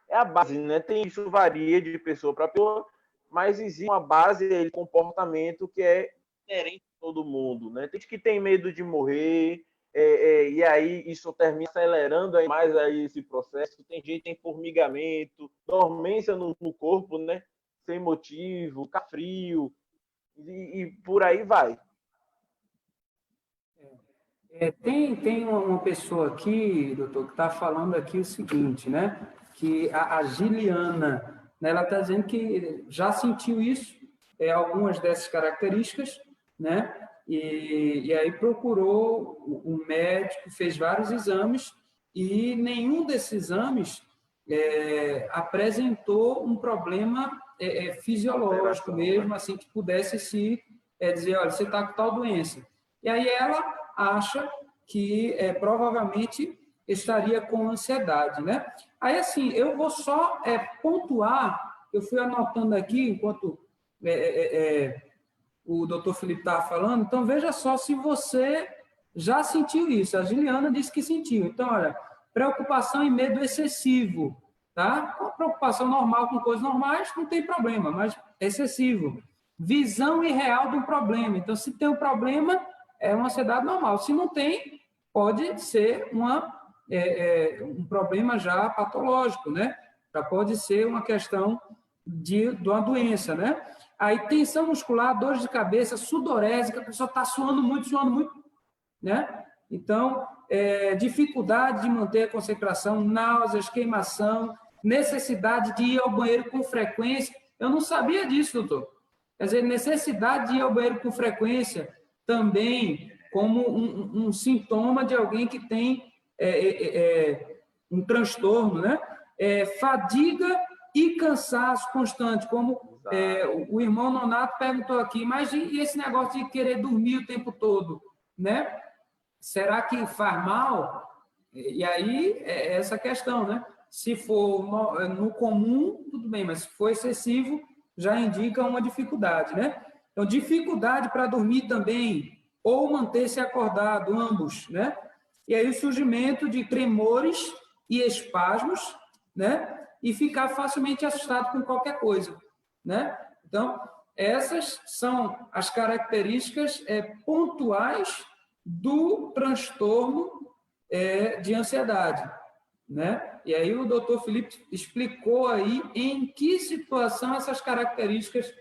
é a base, né? Isso varia de pessoa para pessoa, mas existe uma base de comportamento que é inerente a todo mundo, né? Tem gente que tem medo de morrer, e aí isso termina acelerando aí mais aí esse processo. Tem gente que tem formigamento, dormência no corpo, né? Sem motivo, fica frio, e por aí vai. Tem uma pessoa aqui, doutor, que está falando aqui o seguinte, né? Que a Giliana, né, ela está dizendo que já sentiu isso, algumas dessas características, né? E aí procurou o médico, fez vários exames e nenhum desses exames apresentou um problema fisiológico mesmo, assim, que pudesse dizer, olha, você está com tal doença. E aí ela acha que provavelmente estaria com ansiedade, né? Aí, assim, eu vou só pontuar, eu fui anotando aqui, enquanto o doutor Felipe estava falando, então veja só se você já sentiu isso. A Giliana disse que sentiu. Então, olha, preocupação e medo excessivo, tá? Uma preocupação normal com coisas normais, não tem problema, mas excessivo. Visão irreal do problema. Então, se tem um problema, é uma ansiedade normal. Se não tem, pode ser um problema já patológico, né? Já pode ser uma questão de uma doença, né? Aí, tensão muscular, dores de cabeça, sudorese, a pessoa está suando muito, né? Então, dificuldade de manter a concentração, náuseas, queimação, necessidade de ir ao banheiro com frequência. Eu não sabia disso, doutor. Quer dizer, necessidade de ir ao banheiro com frequência também como um sintoma de alguém que tem um transtorno, né? Fadiga e cansaço constante, como o irmão Nonato perguntou aqui, mas e esse negócio de querer dormir o tempo todo, né? Será que faz mal? E aí, essa questão, né? Se for no comum, tudo bem, mas se for excessivo, já indica uma dificuldade, né? Então, dificuldade para dormir também, ou manter-se acordado, ambos, né? E aí o surgimento de tremores e espasmos, né? E ficar facilmente assustado com qualquer coisa, né? Então, essas são as características pontuais do transtorno de ansiedade, né? E aí o doutor Felipe explicou aí em que situação essas características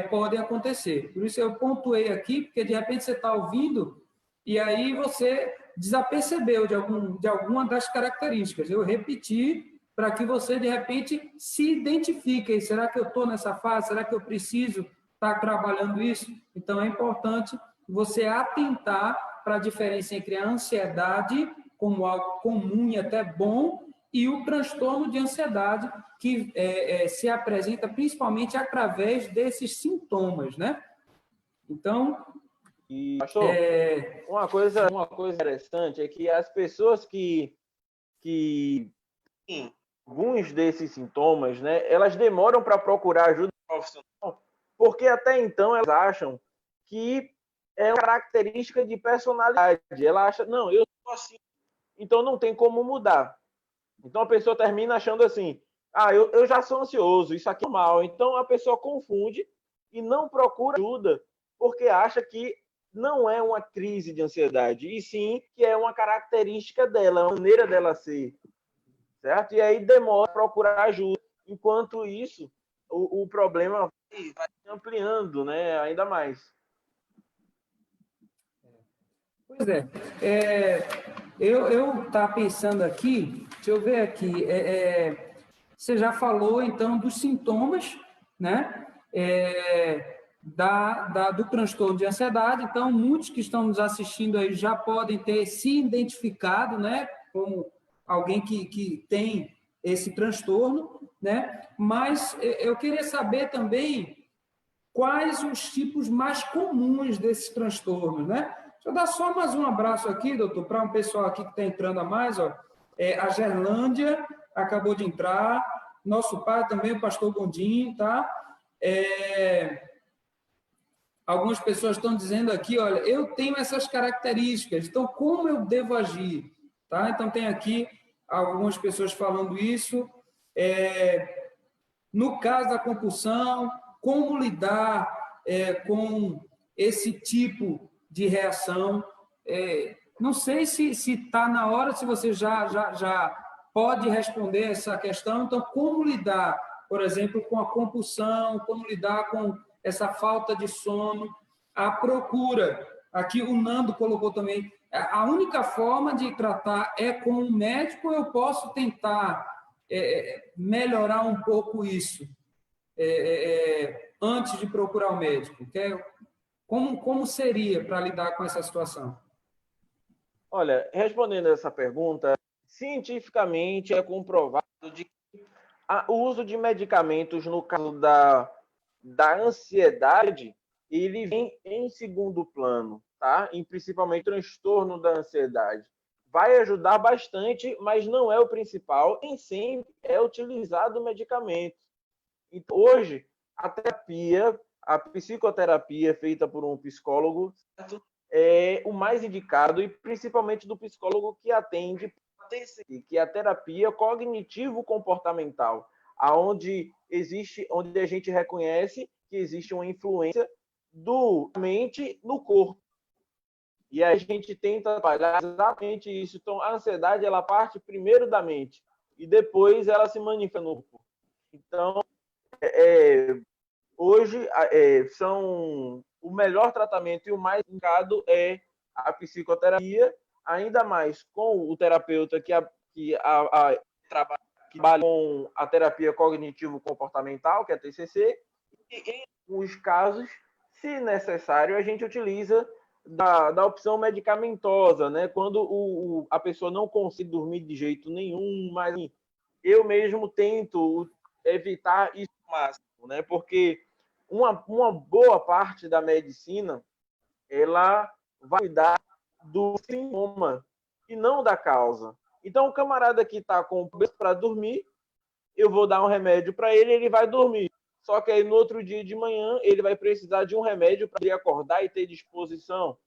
podem acontecer. Por isso eu pontuei aqui, porque de repente você está ouvindo e aí você desapercebeu de alguma das características. Eu repeti para que você, de repente, se identifique. Será que eu estou nessa fase? Será que eu preciso estar trabalhando isso? Então, é importante você atentar para a diferença entre a ansiedade, como algo comum e até bom, e o transtorno de ansiedade, que se apresenta principalmente através desses sintomas, né? Então... E, pastor, uma coisa interessante é que as pessoas que têm alguns desses sintomas, né, elas demoram para procurar ajuda profissional, porque até então elas acham que é uma característica de personalidade. Ela acha, não, eu sou assim, então não tem como mudar. Então a pessoa termina achando assim, eu já sou ansioso, isso aqui é normal. Então a pessoa confunde e não procura ajuda, porque acha que não é uma crise de ansiedade, e sim que é uma característica dela, uma maneira dela ser, certo? E aí demora a procurar ajuda. Enquanto isso, o problema vai ampliando, né, ainda mais. Pois eu estava pensando aqui, deixa eu ver aqui, você já falou, então, dos sintomas, né? do transtorno de ansiedade. Então, muitos que estão nos assistindo aí já podem ter se identificado, né, como alguém que tem esse transtorno, né? Mas eu queria saber também quais os tipos mais comuns desses transtornos, né? Deixa eu dar só mais um abraço aqui, doutor, para um pessoal aqui que está entrando a mais, ó. A Gerlândia acabou de entrar, nosso pai também, o pastor Gondim, tá? Algumas pessoas estão dizendo aqui, olha, eu tenho essas características, então como eu devo agir? Tá? Então tem aqui algumas pessoas falando isso. No caso da compulsão, como lidar com esse tipo de reação? Não sei se está na hora, se você já pode responder essa questão. Então, como lidar, por exemplo, com a compulsão, como lidar com essa falta de sono, a procura. Aqui o Nando colocou também, a única forma de tratar é com o médico, ou eu posso tentar melhorar um pouco isso antes de procurar o médico? Como seria para lidar com essa situação? Olha, respondendo essa pergunta, cientificamente é comprovado de que o uso de medicamentos no caso da ansiedade, ele vem em segundo plano, tá? E principalmente transtorno da ansiedade. Vai ajudar bastante, mas não é o principal, nem sempre é utilizado o medicamento. Então, hoje, a psicoterapia feita por um psicólogo, certo? É o mais indicado, e principalmente do psicólogo que atende, que é a terapia cognitivo-comportamental, onde a gente reconhece que existe uma influência da mente no corpo. E a gente tenta trabalhar exatamente isso. Então, a ansiedade, ela parte primeiro da mente e depois ela se manifesta no corpo. Então, hoje, o melhor tratamento e o mais indicado é a psicoterapia, ainda mais com o terapeuta que trabalha com a terapia cognitivo-comportamental, que é a TCC, e em alguns casos, se necessário, a gente utiliza da opção medicamentosa, né? Quando a pessoa não consegue dormir de jeito nenhum, mas eu mesmo tento evitar isso ao máximo, né? Porque uma boa parte da medicina, ela vai cuidar do sintoma e não da causa. Então, o camarada que está com problema para dormir, eu vou dar um remédio para ele, ele vai dormir. Só que aí, no outro dia de manhã, ele vai precisar de um remédio para ele acordar e ter disposição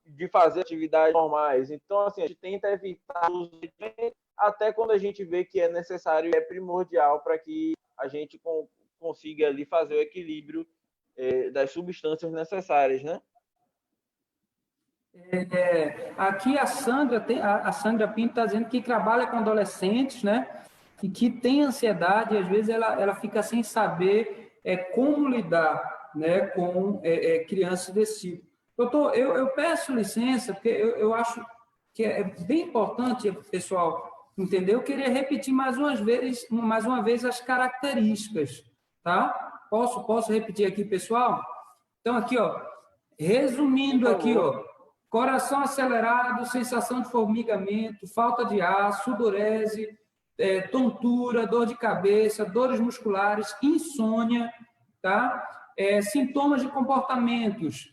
de fazer atividades normais. Então, assim, a gente tenta evitar os medicamentos até quando a gente vê que é necessário e é primordial para que a gente consiga ali fazer o equilíbrio das substâncias necessárias, né? Aqui a Sandra Pinto está dizendo que trabalha com adolescentes, né? E que tem ansiedade, e às vezes ela fica sem saber como lidar, né, com crianças desse tipo. Doutor, eu peço licença, porque eu acho que é bem importante, pessoal, entender. Eu queria repetir mais uma vez as características, tá? Posso repetir aqui, pessoal? Então, aqui, ó, resumindo aqui, ó, coração acelerado, sensação de formigamento, falta de ar, sudorese, tontura, dor de cabeça, dores musculares, insônia, tá? Sintomas de comportamentos,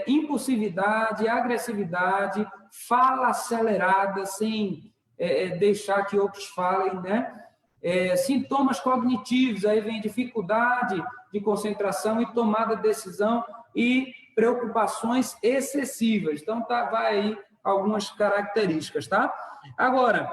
impulsividade, agressividade, fala acelerada, sem deixar que outros falem, né? Sintomas cognitivos, aí vem dificuldade de concentração e tomada de decisão e preocupações excessivas. Então, vai aí algumas características, tá? Agora,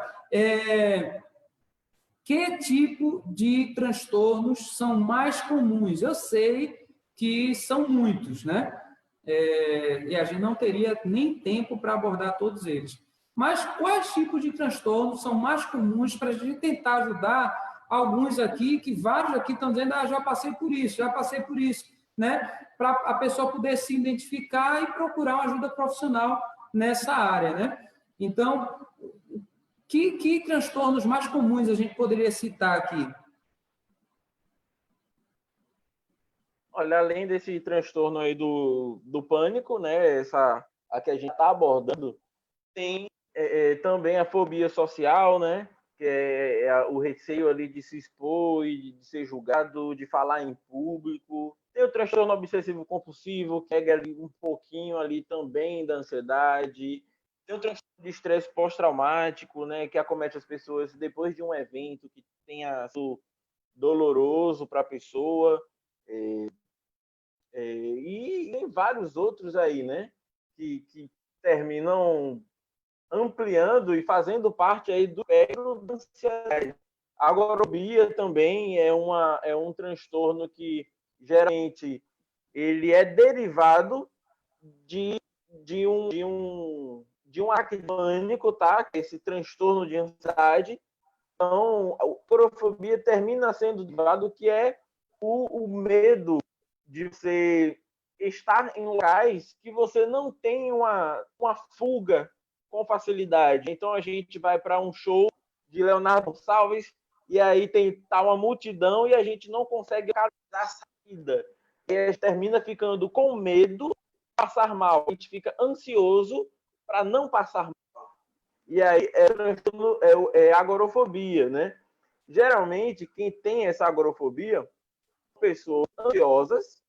que tipo de transtornos são mais comuns? Eu sei que são muitos, né? E a gente não teria nem tempo para abordar todos eles. Mas quais tipos de transtornos são mais comuns para a gente tentar ajudar alguns aqui, que vários aqui estão dizendo, já passei por isso, né? Para a pessoa poder se identificar e procurar uma ajuda profissional nessa área, né? Então, que transtornos mais comuns a gente poderia citar aqui? Olha, além desse transtorno aí do pânico, né, a que a gente está abordando, tem também a fobia social, né, que é o receio ali de se expor e de ser julgado, de falar em público. Tem o transtorno obsessivo compulsivo, que é ali um pouquinho ali também da ansiedade. Tem o transtorno de estresse pós-traumático, né, que acomete as pessoas depois de um evento que tenha sido doloroso para a pessoa. E tem vários outros aí, né, que terminam ampliando e fazendo parte aí do espectro da ansiedade. A agorafobia também é um transtorno que geralmente ele é derivado de, de um ataque de pânico, tá? Esse transtorno de ansiedade. Então, a agorafobia termina sendo derivado que é o medo de você estar em locais que você não tem uma fuga com facilidade. Então a gente vai para um show de Leonardo Gonçalves e aí tá uma multidão e a gente não consegue dar saída. E a gente termina ficando com medo de passar mal. A gente fica ansioso para não passar mal. E aí é agorafobia, né? Geralmente, quem tem essa agorafobia são pessoas ansiosas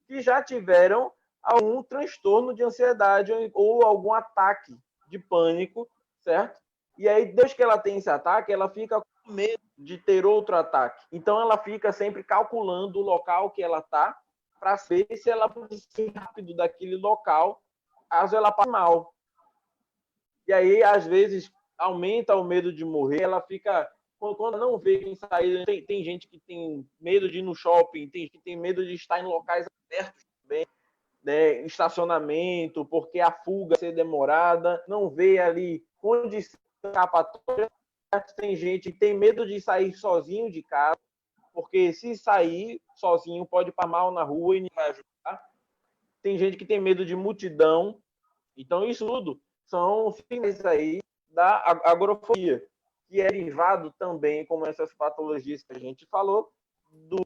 que já tiveram algum transtorno de ansiedade ou algum ataque de pânico, certo? E aí, desde que ela tem esse ataque, ela fica com medo de ter outro ataque. Então, ela fica sempre calculando o local que ela está para ver se ela pode sair rápido daquele local, caso ela passe mal. E aí, às vezes, aumenta o medo de morrer, ela fica... Quando não vê quem sair, tem gente que tem medo de ir no shopping, tem gente que tem medo de estar em locais abertos também, né, estacionamento, porque a fuga ser demorada, não vê ali condição escapatória. Tem gente que tem medo de sair sozinho de casa, porque se sair sozinho pode passar mal na rua e não vai ajudar. Tem gente que tem medo de multidão. Então, isso tudo são sinais aí da agorafobia, que é derivado também, como essas patologias que a gente falou, do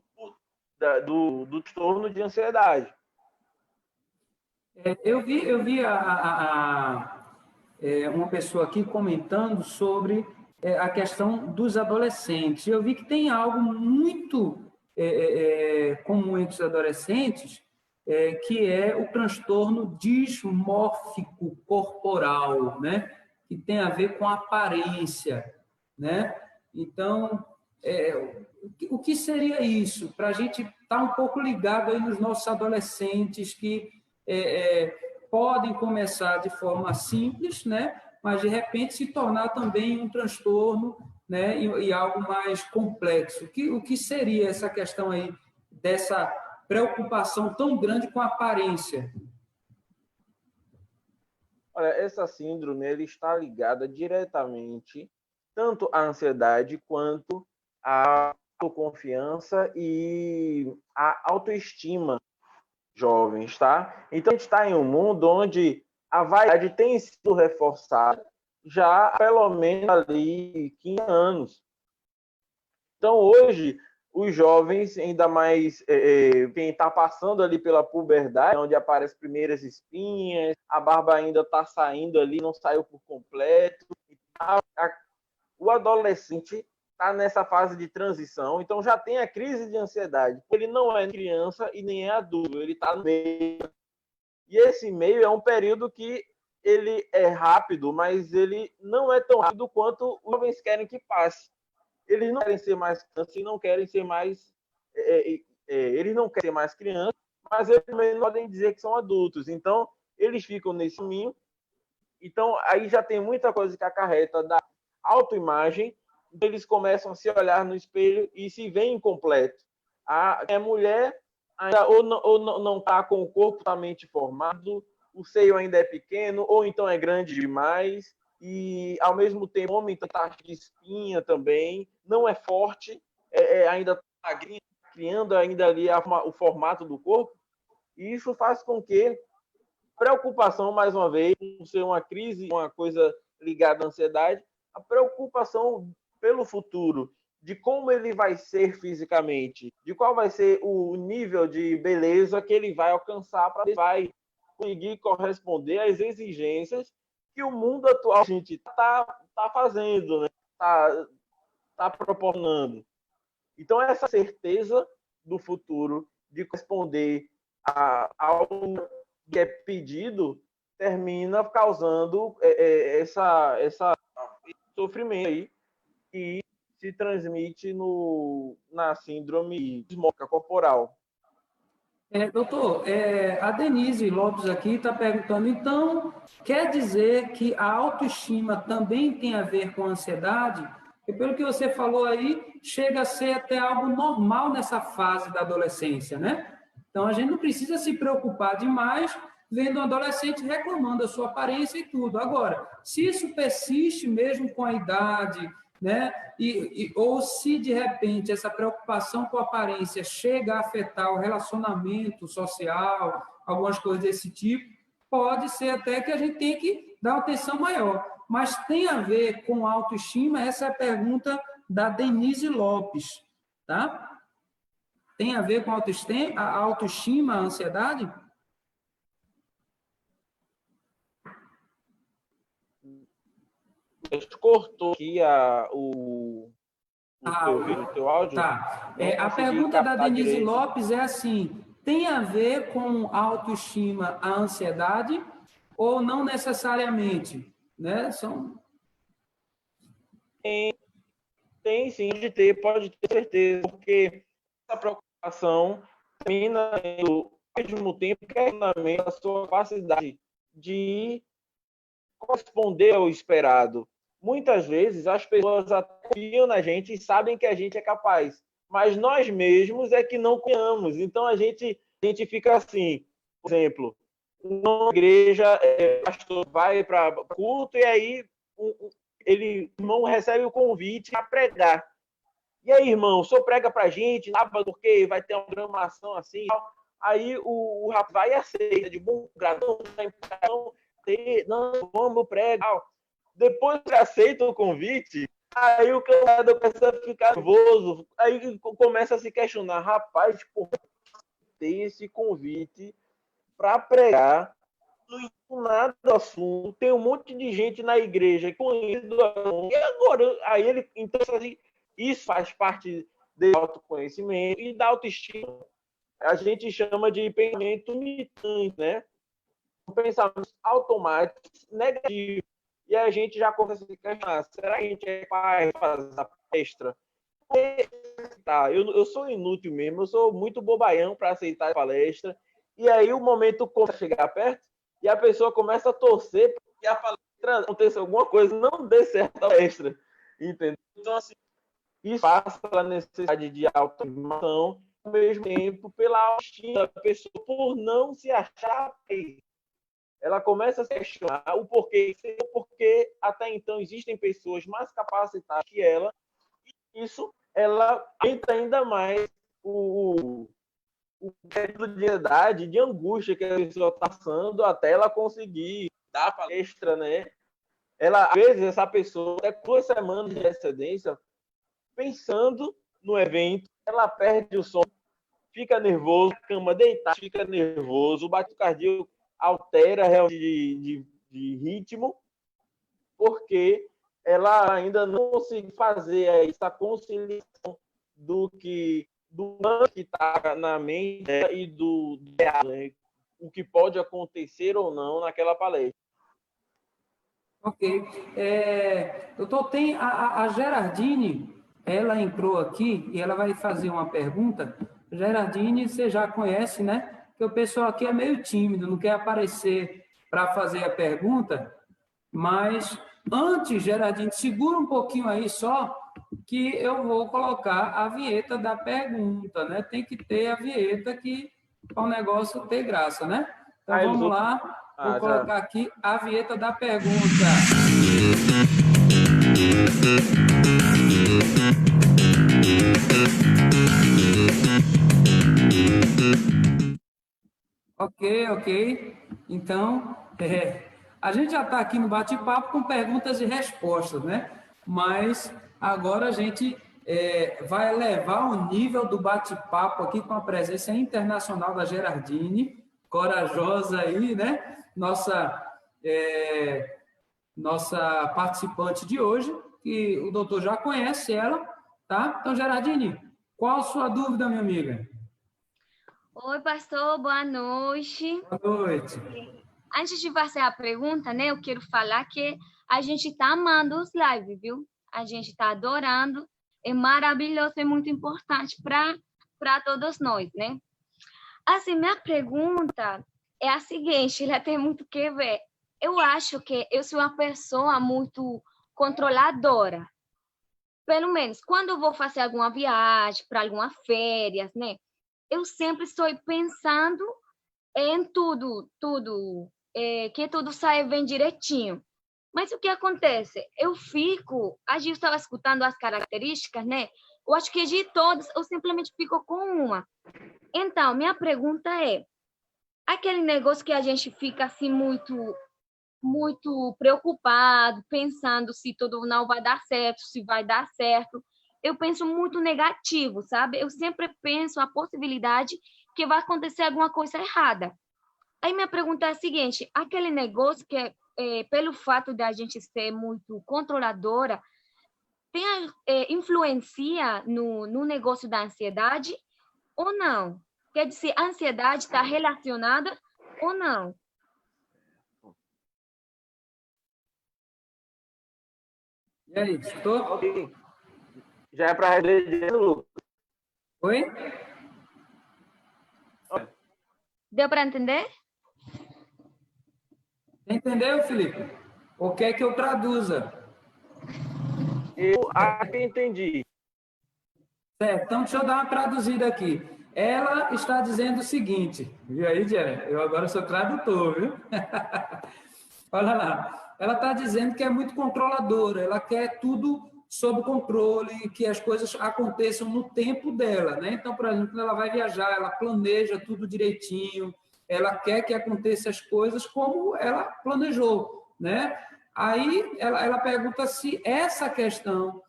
transtorno de ansiedade. Eu vi uma pessoa aqui comentando sobre a questão dos adolescentes. Eu vi que tem algo muito comum entre os adolescentes, que é o transtorno dismórfico corporal, né? Que tem a ver com a aparência, né? Então, o que seria isso? Para a gente estar um pouco ligado aí nos nossos adolescentes que podem começar de forma simples, né? Mas de repente se tornar também um transtorno, né? E algo mais complexo. O que seria essa questão aí dessa preocupação tão grande com a aparência? Olha, essa síndrome ele está ligada diretamente tanto à ansiedade quanto à autoconfiança e à autoestima jovens, tá? Então a gente está em um mundo onde a vaidade tem sido reforçada já há pelo menos ali 15 anos. Então hoje os jovens, ainda mais quem está passando ali pela puberdade, onde aparecem primeiras espinhas, a barba ainda está saindo ali, não saiu por completo. O adolescente está nessa fase de transição, então já tem a crise de ansiedade. Ele não é criança e nem é adulto, ele está no meio. E esse meio é um período que ele é rápido, mas ele não é tão rápido quanto os jovens querem que passe. Eles não querem ser mais crianças e não querem ser mais... eles não querem ser mais crianças, mas eles também não podem dizer que são adultos. Então, eles ficam nesse caminho. Então, aí já tem muita coisa que acarreta da autoimagem. Então, eles começam a se olhar no espelho e se veem incompleto. A mulher ainda ou não está com o corpo totalmente formado, o seio ainda é pequeno, ou então é grande demais, e ao mesmo tempo o homem está de espinha também, não é forte, ainda está criando ainda ali o formato do corpo, e isso faz com que preocupação, mais uma vez, não ser uma crise, uma coisa ligada à ansiedade, a preocupação pelo futuro de como ele vai ser fisicamente, de qual vai ser o nível de beleza que ele vai alcançar para vai conseguir corresponder às exigências que o mundo atual a gente tá fazendo, né? Tá proporcionando. Então, essa certeza do futuro de corresponder ao que é pedido termina causando esse sofrimento aí que se transmite na síndrome dismórfica corporal. Doutor, a Denise Lopes aqui está perguntando, então, quer dizer que a autoestima também tem a ver com a ansiedade? E pelo que você falou aí, chega a ser até algo normal nessa fase da adolescência, né? Então, a gente não precisa se preocupar demais vendo um adolescente reclamando da sua aparência e tudo. Agora, se isso persiste mesmo com a idade, né? Ou se, de repente, essa preocupação com a aparência chega a afetar o relacionamento social, algumas coisas desse tipo, pode ser até que a gente tenha que dar uma atenção maior. Mas tem a ver com autoestima? Essa é a pergunta da Denise Lopes, tá? Tem a ver com a autoestima, a ansiedade? Cortou aqui o teu áudio. Tá. A pergunta da Denise direito. Lopes é assim, tem a ver com a autoestima, a ansiedade, ou não necessariamente? Né? Tem sim, pode ter certeza, porque essa preocupação termina ao mesmo tempo que a sua capacidade de corresponder ao esperado. Muitas vezes as pessoas confiam na gente e sabem que a gente é capaz, mas nós mesmos é que não confiamos. Então a gente fica assim, por exemplo, uma igreja, o pastor vai para culto e aí o irmão recebe o convite a pregar. E aí, irmão, o senhor prega para a gente, porque vai ter uma programação assim. Aí o rapaz vai e aceita, de bom grado, não, vamos pregar. Depois que aceita o convite, aí o camarada começa a ficar nervoso, aí começa a se questionar, rapaz, por que ter esse convite para pregar? Não entendo nada do assunto, tem um monte de gente na igreja conhecido do assunto, e agora? Aí ele, então, assim, isso faz parte do autoconhecimento e da autoestima. A gente chama de pensamento limitante, né? Pensamentos automáticos, negativos. E a gente já começa a se questionar, será que a gente é capaz de fazer a palestra? Tá, eu sou inútil mesmo, eu sou muito bobaião para aceitar a palestra. E aí o momento começa a chegar perto e a pessoa começa a torcer para que a palestra aconteça alguma coisa, não dê certo a palestra. Entendeu? Então, assim, isso passa pela necessidade de autoafirmação, ao mesmo tempo pela autoestima da pessoa, por não se achar bem. Ela começa a se questionar o porquê até então existem pessoas mais capacitadas que ela, e isso ela aumenta ainda mais o período de ansiedade, de angústia que a pessoa está passando até ela conseguir dar a palestra, né? Às vezes, essa pessoa, até 2 semanas de antecedência, pensando no evento, ela perde o sono, fica nervoso, a cama deitada, fica nervoso, o batimento cardíaco altera realmente de ritmo, porque ela ainda não consegue fazer essa conciliação do que está na mente e do real, né? O que pode acontecer ou não naquela palestra. Ok. Doutor, tem a Gerardine, ela entrou aqui e ela vai fazer uma pergunta. Gerardine, você já conhece, né? Que o pessoal aqui é meio tímido, não quer aparecer para fazer a pergunta, mas antes, Gerardine, segura um pouquinho aí só, que eu vou colocar a vinheta da pergunta, né? Tem que ter a vinheta para o negócio ter graça, né? Então vamos lá, vou colocar aqui a vinheta da pergunta. Ok. Então, a gente já está aqui no bate-papo com perguntas e respostas, né? Mas agora a gente vai elevar o nível do bate-papo aqui com a presença internacional da Gerardine, corajosa aí, né? Nossa participante de hoje, que o doutor já conhece ela, tá? Então, Gerardine, qual a sua dúvida, minha amiga? Oi, pastor, boa noite. Boa noite. Antes de fazer a pergunta, né, eu quero falar que a gente está amando os lives, viu? A gente está adorando, é maravilhoso, é muito importante para todos nós, né? Assim, minha pergunta é a seguinte, ela tem muito que ver. Eu acho que eu sou uma pessoa muito controladora. Pelo menos, quando eu vou fazer alguma viagem, para alguma férias, né? Eu sempre estou pensando em tudo, que tudo saia bem direitinho. Mas o que acontece? A gente estava escutando as características, né? Eu acho que de todas, eu simplesmente fico com uma. Então, minha pergunta é, aquele negócio que a gente fica assim muito preocupado, pensando se tudo não vai dar certo, se vai dar certo. Eu penso muito negativo, sabe? Eu sempre penso a possibilidade que vai acontecer alguma coisa errada. Aí minha pergunta é a seguinte, aquele negócio que pelo fato de a gente ser muito controladora, influencia no negócio da ansiedade ou não? Quer dizer, a ansiedade está relacionada ou não? E aí, escutou? Ok. Já é para responder, Lucas. Oi? Deu para entender? Entendeu, Felipe? O que é que eu traduza? Eu acho que entendi. Certo, então deixa eu dar uma traduzida aqui. Ela está dizendo o seguinte, viu aí, Diana? Eu agora sou tradutor, viu? Olha lá. Ela está dizendo que é muito controladora, ela quer tudo sob controle, que as coisas aconteçam no tempo dela, né? Então, por exemplo, quando ela vai viajar, ela planeja tudo direitinho, ela quer que aconteçam as coisas como ela planejou, né? Aí ela pergunta se essa questão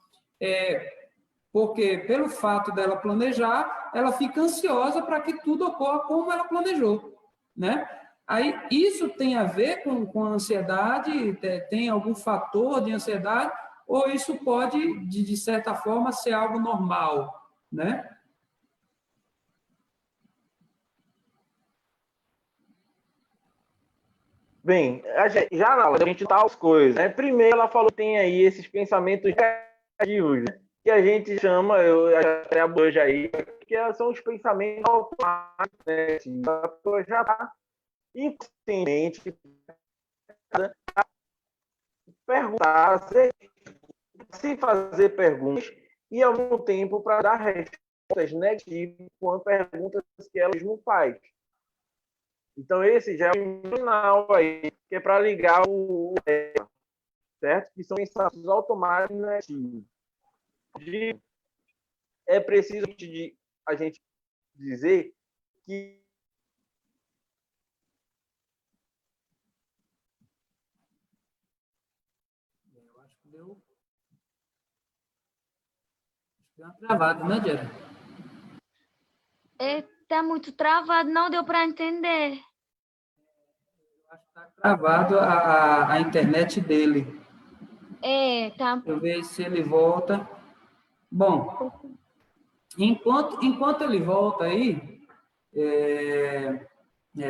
porque pelo fato dela planejar, ela fica ansiosa para que tudo ocorra como ela planejou, né? Aí isso tem a ver com a ansiedade? Tem algum fator de ansiedade? Ou isso pode, de certa forma, ser algo normal, né? Bem, a gente tá as coisas, né? Primeiro, ela falou que tem aí esses pensamentos negativos, né? Que a gente chama, eu até hoje aí, que são os pensamentos automáticos, né? Assim, a pessoa já está inconscientemente perguntar, se fazer perguntas e, ao mesmo tempo, para dar respostas negativas com as perguntas que ela mesmo faz. Então, esse já é um sinal aí, que é para ligar o certo? Que são pensamentos automáticos negativos. É preciso a gente dizer que Eu acho que deu uma travada, né, Diana? Tá muito travado, não deu para entender. Acho que está travado a internet dele. Tá. Deixa eu ver se ele volta. Bom, enquanto ele volta aí,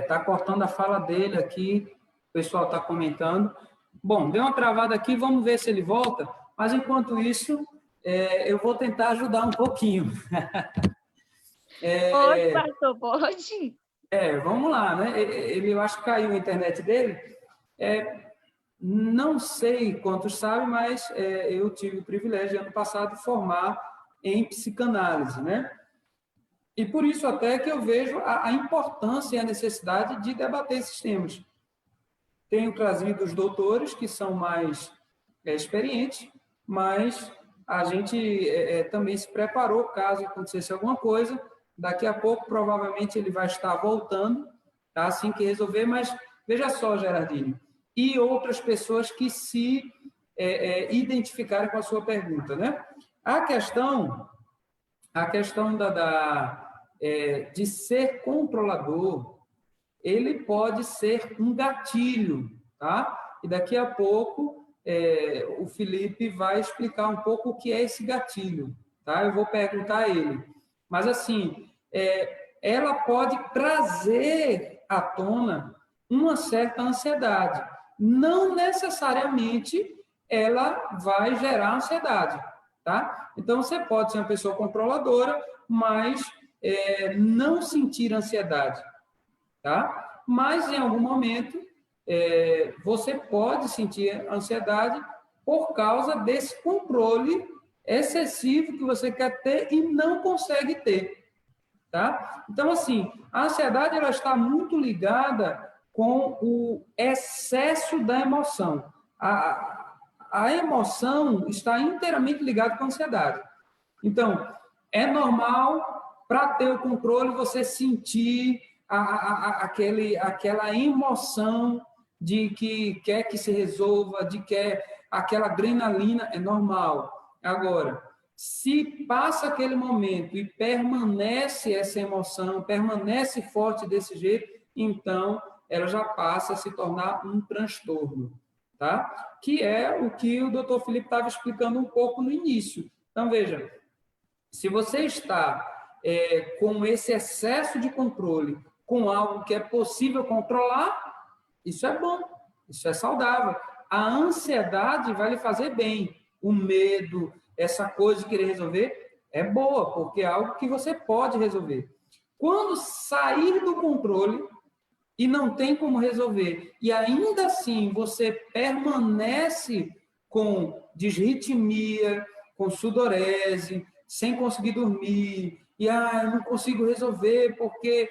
tá cortando a fala dele aqui, o pessoal está comentando. Bom, deu uma travada aqui, vamos ver se ele volta, mas enquanto isso, eu vou tentar ajudar um pouquinho. Pode, pastor, pode? Vamos lá, né? Eu acho que caiu a internet dele. Não sei quantos sabem, mas eu tive o privilégio, ano passado, de formar em psicanálise, né? E por isso até que eu vejo a importância e a necessidade de debater esses temas. Tenho trazido os doutores, que são mais experientes, mas a gente também se preparou, caso acontecesse alguma coisa. Daqui a pouco, provavelmente, ele vai estar voltando, tá? Assim que resolver, mas veja só, Gerardine, e outras pessoas que se identificaram com a sua pergunta, né? A questão de ser controlador, ele pode ser um gatilho, tá? E daqui a pouco o Felipe vai explicar um pouco o que é esse gatilho, tá? Eu vou perguntar a ele. Mas, assim, ela pode trazer à tona uma certa ansiedade. Não necessariamente ela vai gerar ansiedade, tá? Então, você pode ser uma pessoa controladora, mas não sentir ansiedade, tá? Mas, em algum momento, você pode sentir ansiedade por causa desse controle excessivo que você quer ter e não consegue ter, tá? Então, assim, a ansiedade ela está muito ligada com o excesso da emoção. A emoção está inteiramente ligada com a ansiedade. Então, é normal, para ter o controle, você sentir aquela emoção de que quer que se resolva, de que aquela adrenalina, é normal. Agora, se passa aquele momento e permanece essa emoção, permanece forte desse jeito, então ela já passa a se tornar um transtorno, tá? Que é o que o Dr. Felipe estava explicando um pouco no início. Então, veja, se você está com esse excesso de controle, com algo que é possível controlar, isso é bom, isso é saudável. A ansiedade vai lhe fazer bem. O medo, essa coisa de querer resolver, é boa, porque é algo que você pode resolver. Quando sair do controle e não tem como resolver, e ainda assim você permanece com disritmia, com sudorese, sem conseguir dormir, e eu não consigo resolver porque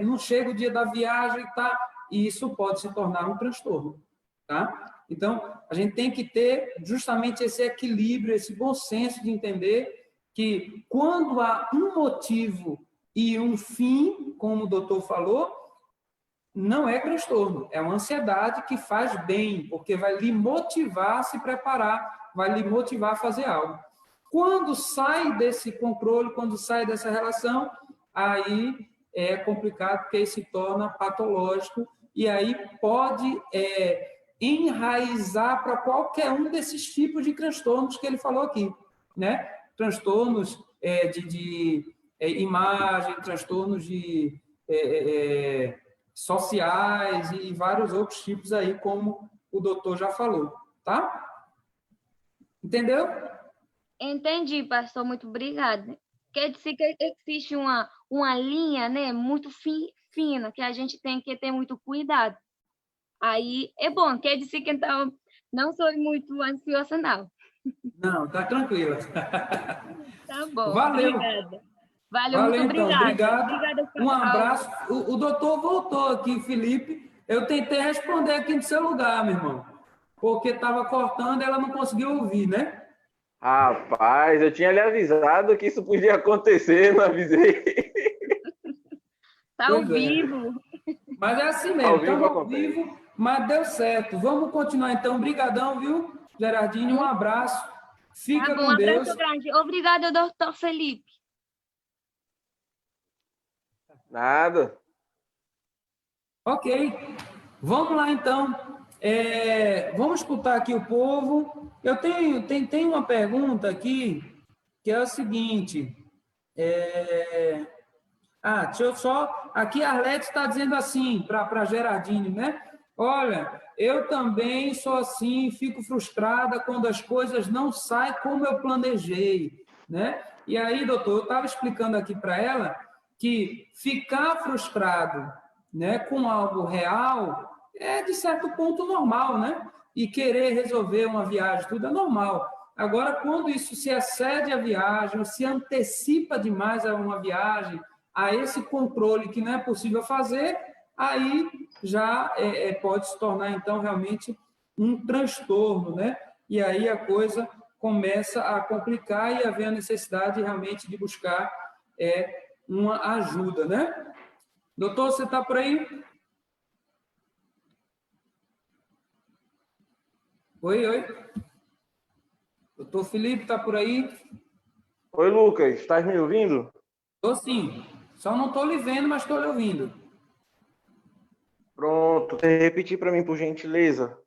não chega o dia da viagem, tá? E isso pode se tornar um transtorno, tá? Então, a gente tem que ter justamente esse equilíbrio, esse bom senso de entender que quando há um motivo e um fim, como o doutor falou, não é transtorno, é uma ansiedade que faz bem, porque vai lhe motivar a se preparar, vai lhe motivar a fazer algo. Quando sai desse controle, quando sai dessa relação, aí é complicado, porque aí se torna patológico e aí pode enraizar para qualquer um desses tipos de transtornos que ele falou aqui, né? Transtornos de imagem, transtornos de sociais e vários outros tipos aí, como o doutor já falou, tá? Entendeu? Entendi, pastor, muito obrigada. Quer dizer que existe uma linha, né, muito fina, que a gente tem que ter muito cuidado. Aí é bom, quer dizer que então não sou muito ansiosa, não. Não, tá tranquila. Tá bom, Valeu. obrigada. Valeu, muito então, obrigada. obrigado. Um abraço. O doutor voltou aqui, Felipe. Eu tentei responder aqui no seu lugar, meu irmão, porque estava cortando e ela não conseguiu ouvir, né? Rapaz, eu tinha lhe avisado que isso podia acontecer, não avisei. Tá ao vivo. Mas é assim mesmo, estamos ao vivo, mas deu certo. Vamos continuar então. Obrigadão, viu, Gerardinho? Um abraço. Fica com Deus. Um abraço grande. Obrigada, doutor Felipe. Nada. Ok. Vamos lá, então. Vamos escutar aqui o povo. Eu tenho uma pergunta aqui, que é o seguinte. Deixa eu só... Aqui a Arlete está dizendo assim, para Gerardinho, né? Olha, eu também sou assim, fico frustrada quando as coisas não saem como eu planejei, né? E aí, doutor, eu estava explicando aqui para ela que ficar frustrado, né, com algo real é, de certo ponto, normal, né? E querer resolver uma viagem, tudo é normal. Agora, quando isso se excede a viagem, ou se antecipa demais a uma viagem, a esse controle que não é possível fazer, aí já pode se tornar, então, realmente um transtorno, né? E aí a coisa começa a complicar e haver a necessidade realmente de buscar uma ajuda, né? Doutor, você está por aí? Oi. Doutor Felipe, está por aí? Oi, Lucas, estás me ouvindo? Estou sim. Só não estou lhe vendo, mas estou lhe ouvindo. Pronto, você repetir para mim, por gentileza.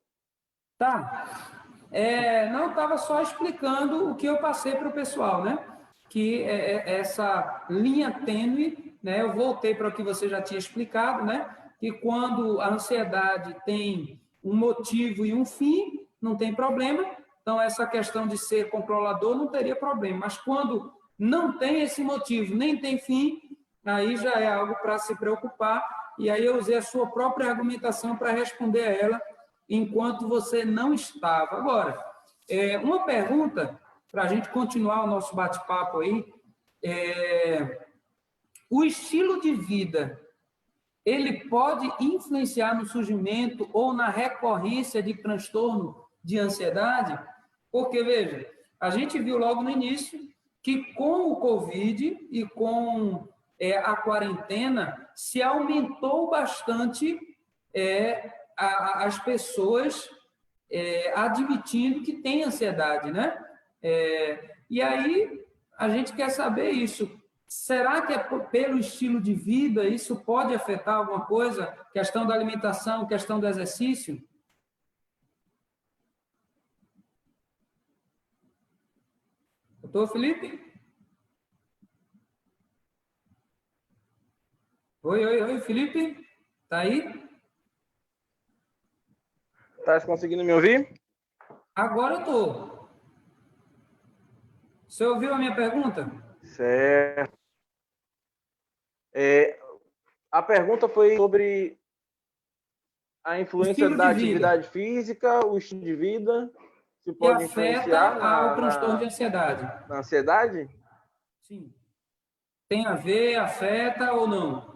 Tá. Não, estava só explicando o que eu passei para o pessoal, né? Que essa linha tênue, né? Eu voltei para o que você já tinha explicado, né? Que quando a ansiedade tem um motivo e um fim, não tem problema. Então, essa questão de ser controlador não teria problema. Mas quando não tem esse motivo, nem tem fim, aí já é algo para se preocupar. E aí eu usei a sua própria argumentação para responder a ela, enquanto você não estava. Agora, uma pergunta, para a gente continuar o nosso bate-papo aí, o estilo de vida, ele pode influenciar no surgimento ou na recorrência de transtorno de ansiedade? Porque, veja, a gente viu logo no início que com o Covid e com a quarentena se aumentou bastante as pessoas admitindo que tem ansiedade, né? E aí a gente quer saber isso. Será que pelo estilo de vida isso pode afetar alguma coisa? Questão da alimentação, questão do exercício? Doutor Felipe? Oi, Felipe? Tá aí? Estás conseguindo me ouvir? Agora eu estou. Você ouviu a minha pergunta? Certo. A pergunta foi sobre a influência da atividade física, o estilo de vida, se pode influenciar ao transtorno de ansiedade. Na ansiedade? Sim. Tem a ver, afeta ou não?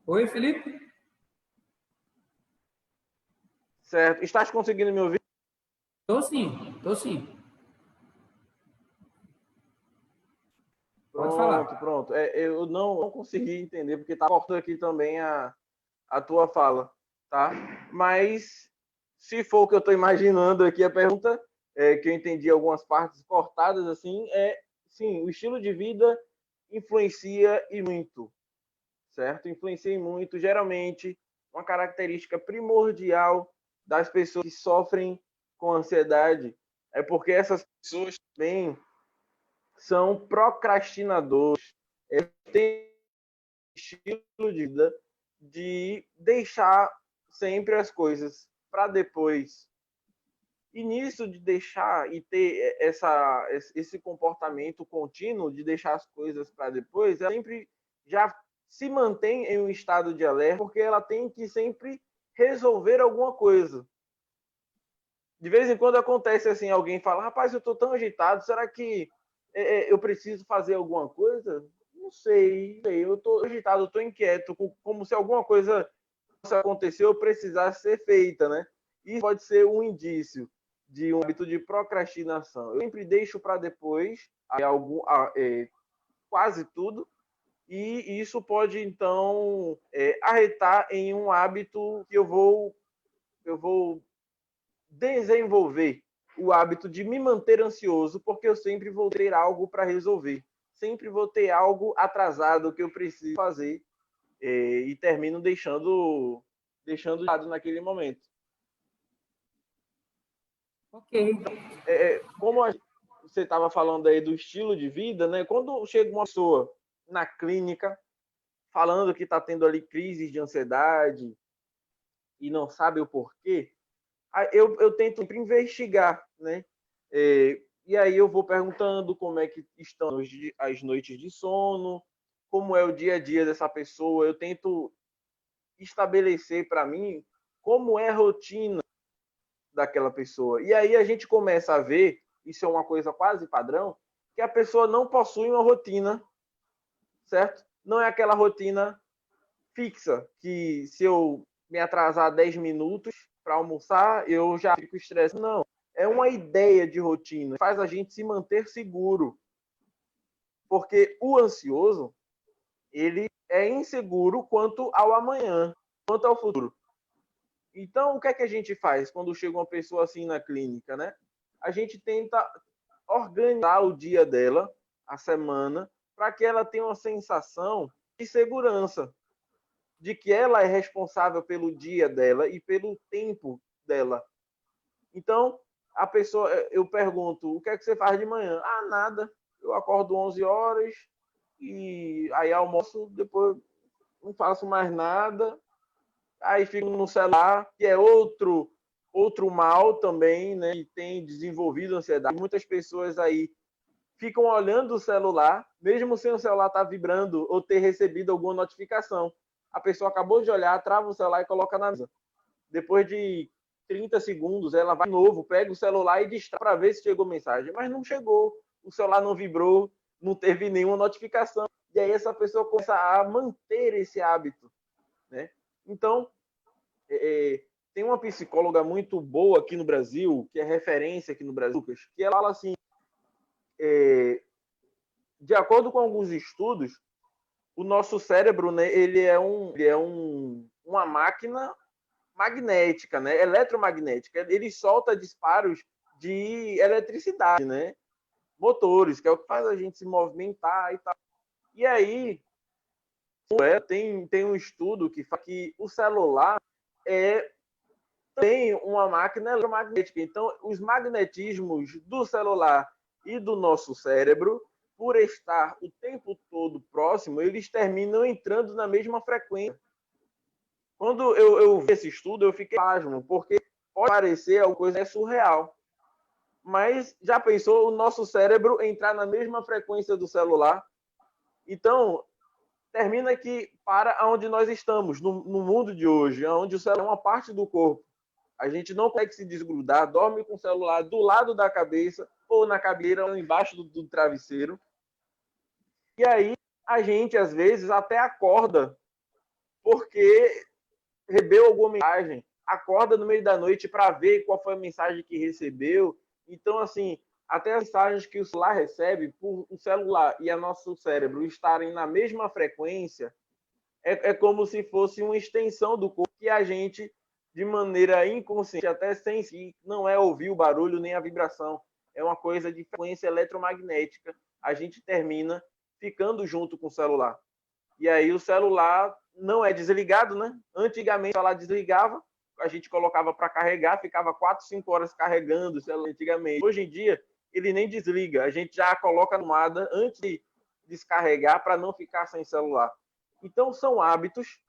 Oi, Felipe? Certo. Estás conseguindo me ouvir? Estou sim. Pode falar. Pronto. Eu não consegui entender, porque está cortando aqui também a tua fala, tá? Mas, se for o que eu estou imaginando aqui, a pergunta, que eu entendi algumas partes cortadas, assim, sim, o estilo de vida influencia e muito, certo? Influencia e muito. Geralmente, uma característica primordial das pessoas que sofrem com ansiedade é porque essas pessoas também são procrastinadores. Eles têm estilo de vida de deixar sempre as coisas para depois. E nisso de deixar e ter esse comportamento contínuo de deixar as coisas para depois, ela sempre já se mantém em um estado de alerta, porque ela tem que sempre resolver alguma coisa. De vez em quando acontece assim, alguém fala, rapaz, eu estou tão agitado, será que eu preciso fazer alguma coisa? Não sei, eu estou agitado, eu estou inquieto, como se alguma coisa aconteceu ou precisasse ser feita, né? Isso pode ser um indício de um hábito de procrastinação. Eu sempre deixo para depois quase tudo, e isso pode, então, arretar em um hábito que eu vou desenvolver o hábito de me manter ansioso, porque eu sempre vou ter algo para resolver. Sempre vou ter algo atrasado que eu preciso fazer e termino deixando de lado naquele momento. Ok. Como você estava falando aí do estilo de vida, né? Quando chega uma pessoa na clínica falando que está tendo ali crises de ansiedade e não sabe o porquê, eu tento sempre investigar, né? E aí eu vou perguntando como é que estão as noites de sono, como é o dia a dia dessa pessoa. Eu tento estabelecer para mim como é a rotina daquela pessoa. E aí a gente começa a ver, isso é uma coisa quase padrão, que a pessoa não possui uma rotina, certo? Não é aquela rotina fixa, que se eu me atrasar 10 minutos para almoçar, eu já fico estressado. Não, é uma ideia de rotina, faz a gente se manter seguro. Porque o ansioso, ele é inseguro quanto ao amanhã, quanto ao futuro. Então, o que é que a gente faz quando chega uma pessoa assim na clínica, né? A gente tenta organizar o dia dela, a semana, para que ela tenha uma sensação de segurança, de que ela é responsável pelo dia dela e pelo tempo dela. Então, a pessoa, eu pergunto, o que é que você faz de manhã? Ah, nada. Eu acordo 11 horas e aí almoço, depois não faço mais nada. Aí fico no celular, que é outro mal também, né? E tem desenvolvido ansiedade. Muitas pessoas aí ficam olhando o celular, mesmo sem o celular estar vibrando ou ter recebido alguma notificação. A pessoa acabou de olhar, trava o celular e coloca na mesa. Depois de 30 segundos, ela vai de novo, pega o celular e distrai para ver se chegou mensagem. Mas não chegou, o celular não vibrou, não teve nenhuma notificação. E aí essa pessoa começa a manter esse hábito, né? Então, tem uma psicóloga muito boa aqui no Brasil, que é referência aqui no Brasil, que ela fala assim, de acordo com alguns estudos, o nosso cérebro, né, ele é uma máquina magnética, né, eletromagnética. Ele solta disparos de eletricidade, né, motores, que é o que faz a gente se movimentar e tal. E aí, tem um estudo que fala que o celular tem uma máquina eletromagnética. Então, os magnetismos do celular e do nosso cérebro, por estar o tempo todo próximo, eles terminam entrando na mesma frequência. Quando eu vi esse estudo, eu fiquei pasmo, porque pode parecer alguma coisa surreal. Mas já pensou o nosso cérebro entrar na mesma frequência do celular? Então, termina que para onde nós estamos, no mundo de hoje, onde o celular é uma parte do corpo. A gente não consegue se desgrudar, dorme com o celular do lado da cabeça, ou na cabeleira, ou embaixo do travesseiro. E aí, a gente, às vezes, até acorda porque recebeu alguma mensagem, acorda no meio da noite para ver qual foi a mensagem que recebeu. Então, assim, até as mensagens que o celular recebe, por o celular e o nosso cérebro estarem na mesma frequência, é como se fosse uma extensão do corpo que a gente, de maneira inconsciente, até sem si, não é ouvir o barulho nem a vibração. É uma coisa de frequência eletromagnética. A gente termina ficando junto com o celular. E aí o celular não é desligado, né? Antigamente o celular desligava, a gente colocava para carregar, ficava 4, 5 horas carregando o celular antigamente. Hoje em dia, ele nem desliga, a gente já coloca na tomada antes de descarregar para não ficar sem celular. Então, são hábitos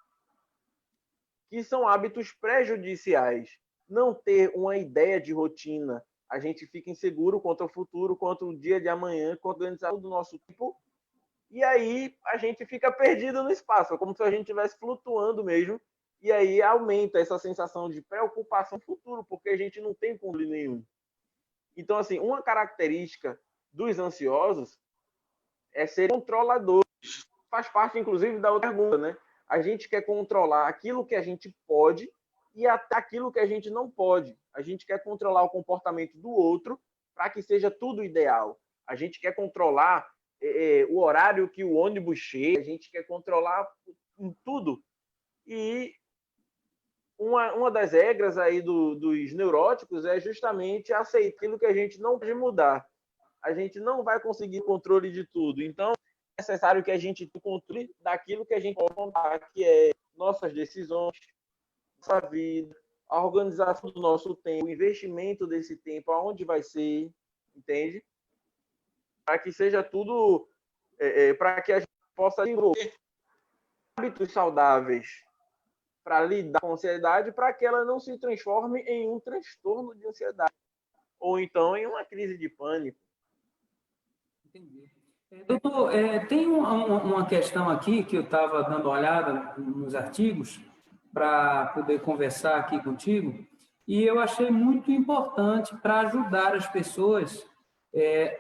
que são hábitos prejudiciais. Não ter uma ideia de rotina, a gente fica inseguro quanto ao futuro, quanto ao dia de amanhã, quanto à organização do nosso tempo, e aí a gente fica perdido no espaço, como se a gente estivesse flutuando mesmo, e aí aumenta essa sensação de preocupação no futuro, porque a gente não tem controle nenhum. Então, assim, uma característica dos ansiosos é ser controladores. Faz parte, inclusive, da outra pergunta, né? A gente quer controlar aquilo que a gente pode e até aquilo que a gente não pode. A gente quer controlar o comportamento do outro para que seja tudo ideal. A gente quer controlar o horário que o ônibus chega, a gente quer controlar tudo. E uma das regras aí dos neuróticos é justamente aceitar aquilo que a gente não pode mudar. A gente não vai conseguir controle de tudo. Então, é necessário que a gente tenha controle daquilo que a gente pode contar, que é nossas decisões, nossa vida, a organização do nosso tempo, o investimento desse tempo, aonde vai ser, entende? Para que seja tudo, para que a gente possa desenvolver hábitos saudáveis para lidar com a ansiedade, para que ela não se transforme em um transtorno de ansiedade, ou então em uma crise de pânico. Entendi. Doutor, tem uma questão aqui que eu estava dando uma olhada nos artigos para poder conversar aqui contigo, e eu achei muito importante para ajudar as pessoas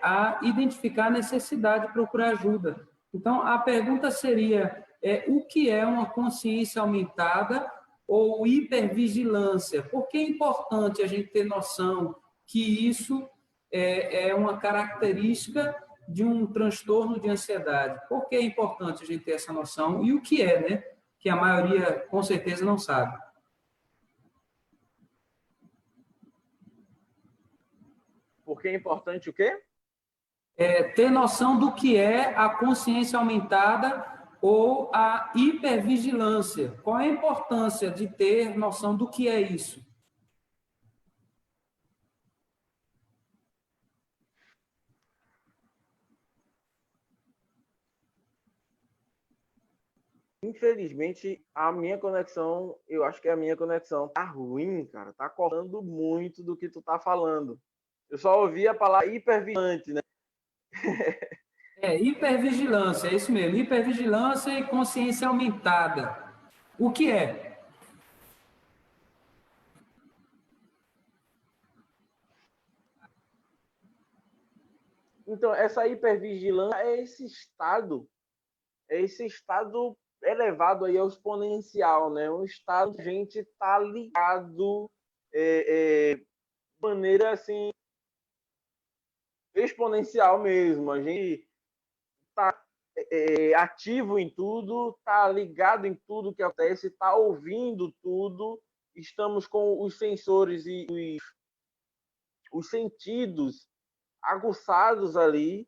a identificar a necessidade de procurar ajuda. Então, a pergunta seria, o que é uma consciência aumentada ou hipervigilância? Por que é importante a gente ter noção que isso é uma característica de um transtorno de ansiedade? Por que é importante a gente ter essa noção? E o que é, né? Que a maioria, com certeza, não sabe. Por que é importante o quê? Ter noção do que é a consciência aumentada ou a hipervigilância. Qual é a importância de ter noção do que é isso? Infelizmente, a minha conexão, eu acho que a minha conexão tá ruim, cara. Tá cortando muito do que tu tá falando. Eu só ouvi a palavra hipervigilante, né? Hipervigilância, é isso mesmo. Hipervigilância e consciência aumentada. O que é? Então, essa hipervigilância é esse estado elevado aí ao exponencial, né? Um estado que a gente tá ligado de maneira assim exponencial mesmo. A gente tá ativo em tudo, tá ligado em tudo que acontece, tá ouvindo tudo, estamos com os sensores e os sentidos aguçados ali,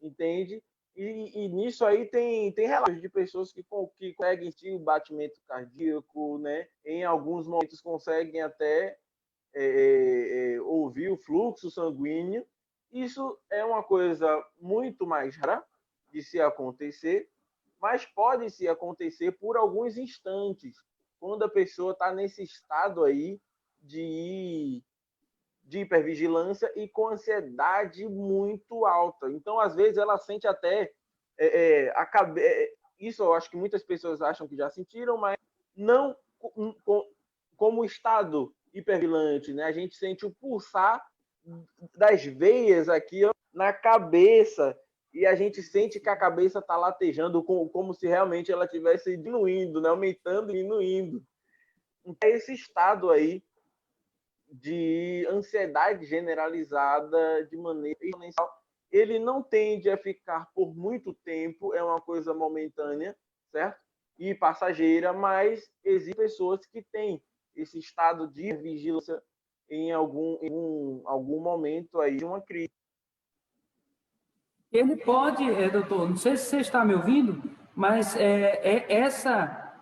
entende? E nisso aí tem relatos de pessoas que conseguem sentir o batimento cardíaco, né? Em alguns momentos conseguem até ouvir o fluxo sanguíneo. Isso é uma coisa muito mais rara de se acontecer, mas pode se acontecer por alguns instantes, quando a pessoa está nesse estado aí de hipervigilância e com ansiedade muito alta. Então, às vezes, ela sente até isso eu acho que muitas pessoas acham que já sentiram, mas não como estado hipervigilante, né? A gente sente o pulsar das veias aqui na cabeça e a gente sente que a cabeça está latejando como se realmente ela estivesse diminuindo, né? Aumentando e diminuindo. Então, esse estado aí de ansiedade generalizada de maneira exponencial, ele não tende a ficar por muito tempo, é uma coisa momentânea, certo? E passageira, mas existem pessoas que têm esse estado de vigilância em algum momento aí de uma crise. Ele pode, doutor, não sei se você está me ouvindo, mas essa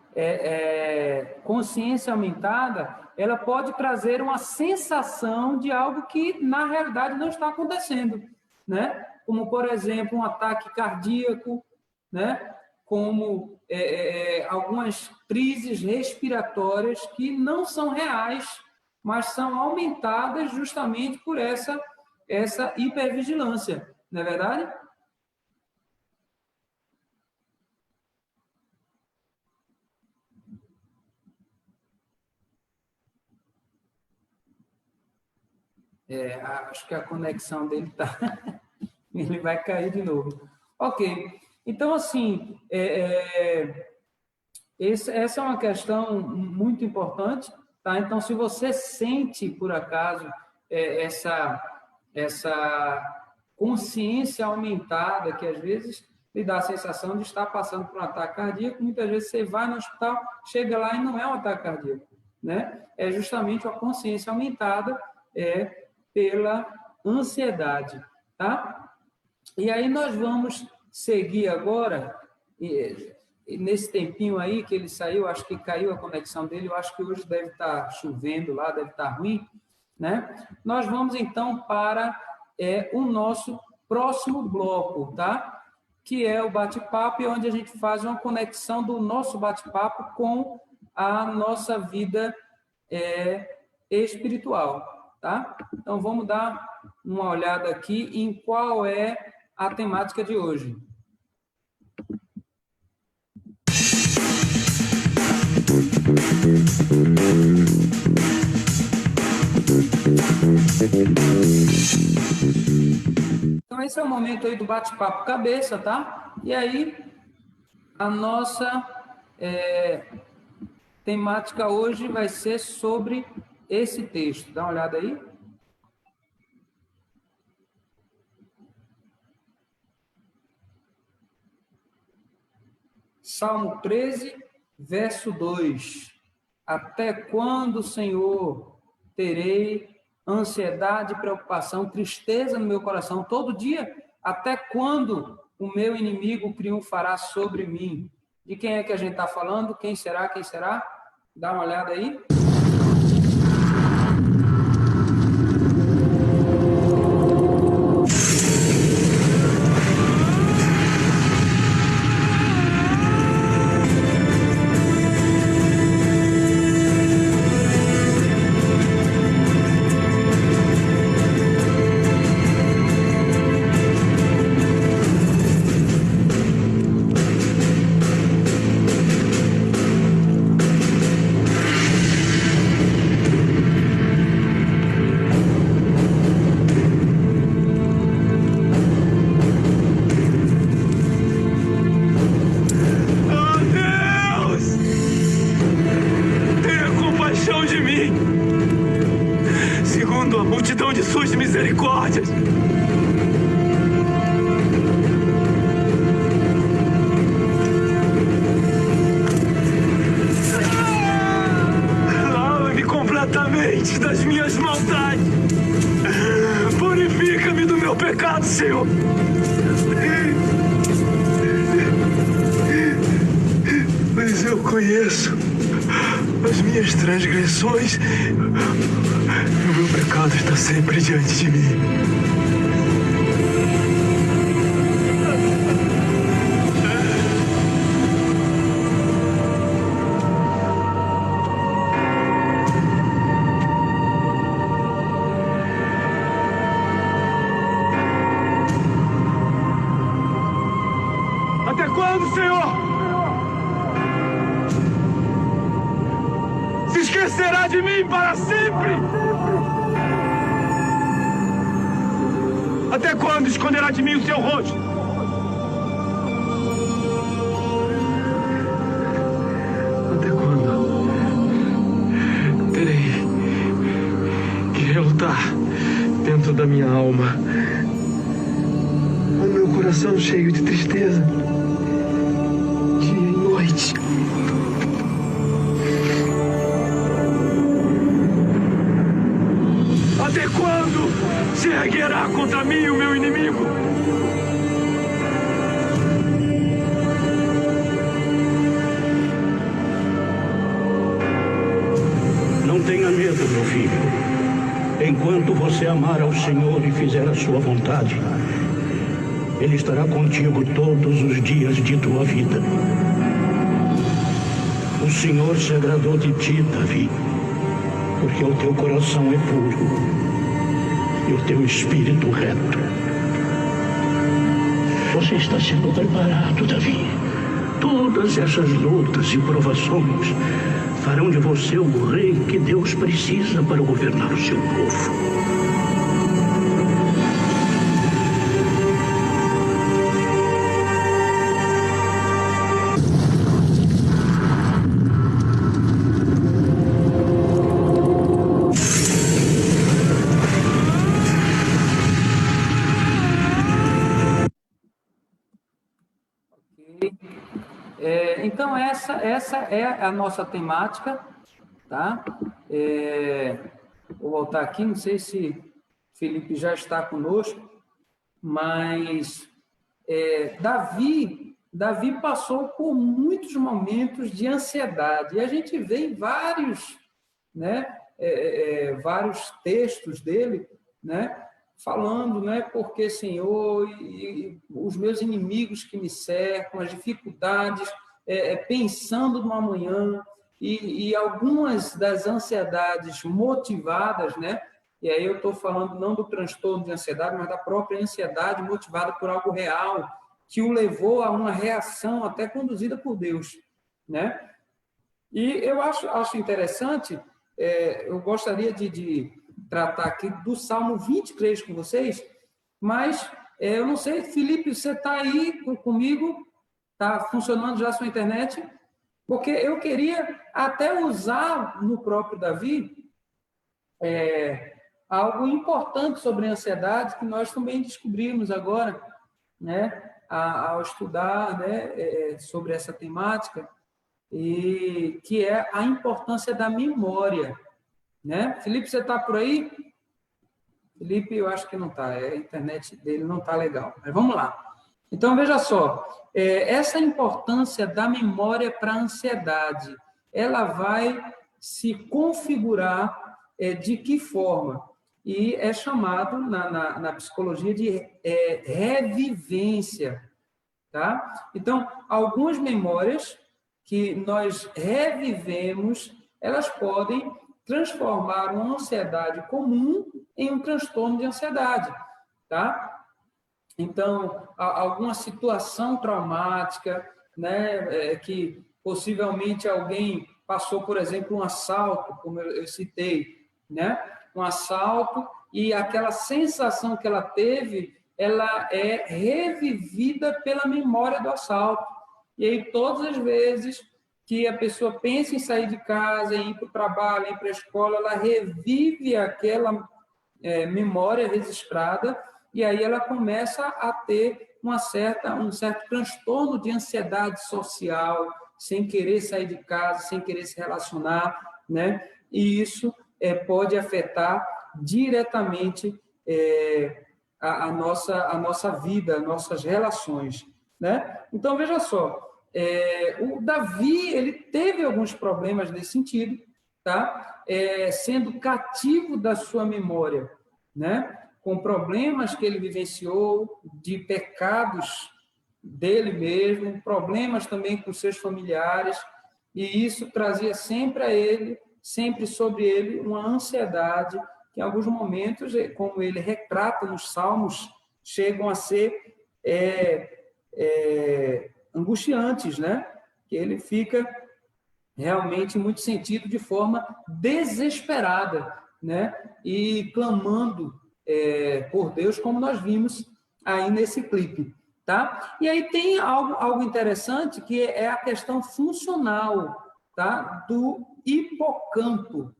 consciência aumentada, ela pode trazer uma sensação de algo que, na realidade, não está acontecendo, né? Como, por exemplo, um ataque cardíaco, né? Como algumas crises respiratórias que não são reais, mas são aumentadas justamente por essa hipervigilância, não é verdade? Acho que a conexão dele está... Ele vai cair de novo. Ok. Então, assim, essa é uma questão muito importante, tá? Então, se você sente, por acaso, essa consciência aumentada, que às vezes lhe dá a sensação de estar passando por um ataque cardíaco, muitas vezes você vai no hospital, chega lá e não é um ataque cardíaco, né? É justamente a consciência aumentada pela ansiedade, tá? E aí nós vamos seguir agora, nesse tempinho aí que ele saiu, acho que caiu a conexão dele, eu acho que hoje deve estar chovendo lá, deve estar ruim, né? Nós vamos então para o nosso próximo bloco, tá? Que é o bate-papo, onde a gente faz uma conexão do nosso bate-papo com a nossa vida espiritual. Tá? Então, vamos dar uma olhada aqui em qual é a temática de hoje. Então, esse é o momento aí do bate-papo cabeça, tá? E aí, a nossa temática hoje vai ser sobre esse texto. Dá uma olhada aí. Salmo 13, verso 2. Até quando, Senhor, terei ansiedade, preocupação, tristeza no meu coração todo dia? Até quando o meu inimigo triunfará sobre mim? De quem é que a gente está falando? Quem será? Quem será? Dá uma olhada aí. Misericórdias. Lava-me completamente das minhas maldades. Purifica-me do meu pecado, Senhor. Pois eu conheço as minhas transgressões. O meu pecado está sempre diante de mim. Até quando, Senhor? Se esquecerá de mim para sempre? Até quando esconderá de mim o seu rosto? Até quando terei que relutar dentro da minha alma, o meu coração cheio de tristeza, dia e noite? Até quando se erguerá contra mim o meu inimigo? Não tenha medo, meu filho. Enquanto você amar ao Senhor e fizer a sua vontade, Ele estará contigo todos os dias de tua vida. O Senhor se agradou de ti, Davi, porque o teu coração é puro e o teu espírito reto. Você está sendo preparado, Davi. Todas essas lutas e provações farão de você o rei que Deus precisa para governar o seu povo. Então, essa é a nossa temática, tá? Vou voltar aqui, não sei se Felipe já está conosco, mas Davi passou por muitos momentos de ansiedade, e a gente vê em vários, vários textos dele, falando, porque, Senhor, e os meus inimigos que me cercam, as dificuldades, pensando no amanhã, e algumas das ansiedades motivadas, e aí eu estou falando não do transtorno de ansiedade, mas da própria ansiedade motivada por algo real, que o levou a uma reação até conduzida por Deus, E eu acho interessante, eu gostaria de tratar aqui do Salmo 23 com vocês, mas eu não sei, Felipe, você está aí comigo? Está funcionando já a sua internet? Porque eu queria até usar no próprio Davi algo importante sobre a ansiedade que nós também descobrimos agora, ao estudar, né, sobre essa temática, e que é a importância da memória, né? Felipe, você está por aí? Felipe, eu acho que não está, a internet dele não está legal, mas vamos lá. Então, veja só, essa importância da memória para a ansiedade, ela vai se configurar de que forma? E é chamado na psicologia de revivência, tá? Então, algumas memórias que nós revivemos, elas podem transformar uma ansiedade comum em um transtorno de ansiedade, tá? Então, alguma situação traumática, né, que possivelmente alguém passou, por exemplo, um assalto, como eu citei, né? Um assalto, e aquela sensação que ela teve, ela é revivida pela memória do assalto. E aí, todas as vezes que a pessoa pensa em sair de casa, em ir para o trabalho, em ir para a escola, ela revive aquela memória registrada, e aí ela começa a ter um certo transtorno de ansiedade social, sem querer sair de casa, sem querer se relacionar, né? E isso pode afetar diretamente a nossa vida, nossas relações, né? Então, veja só, o Davi, ele teve alguns problemas nesse sentido, tá? Sendo cativo da sua memória, né? Com problemas que ele vivenciou, de pecados dele mesmo, problemas também com seus familiares, e isso trazia sempre sobre ele, uma ansiedade que em alguns momentos, como ele retrata nos Salmos, chegam a ser angustiantes, né? Que ele fica realmente, em muito sentido, de forma desesperada, né? E clamando por Deus, como nós vimos aí nesse clipe, tá? E aí tem algo interessante, que é a questão funcional, tá? Do hipocampo,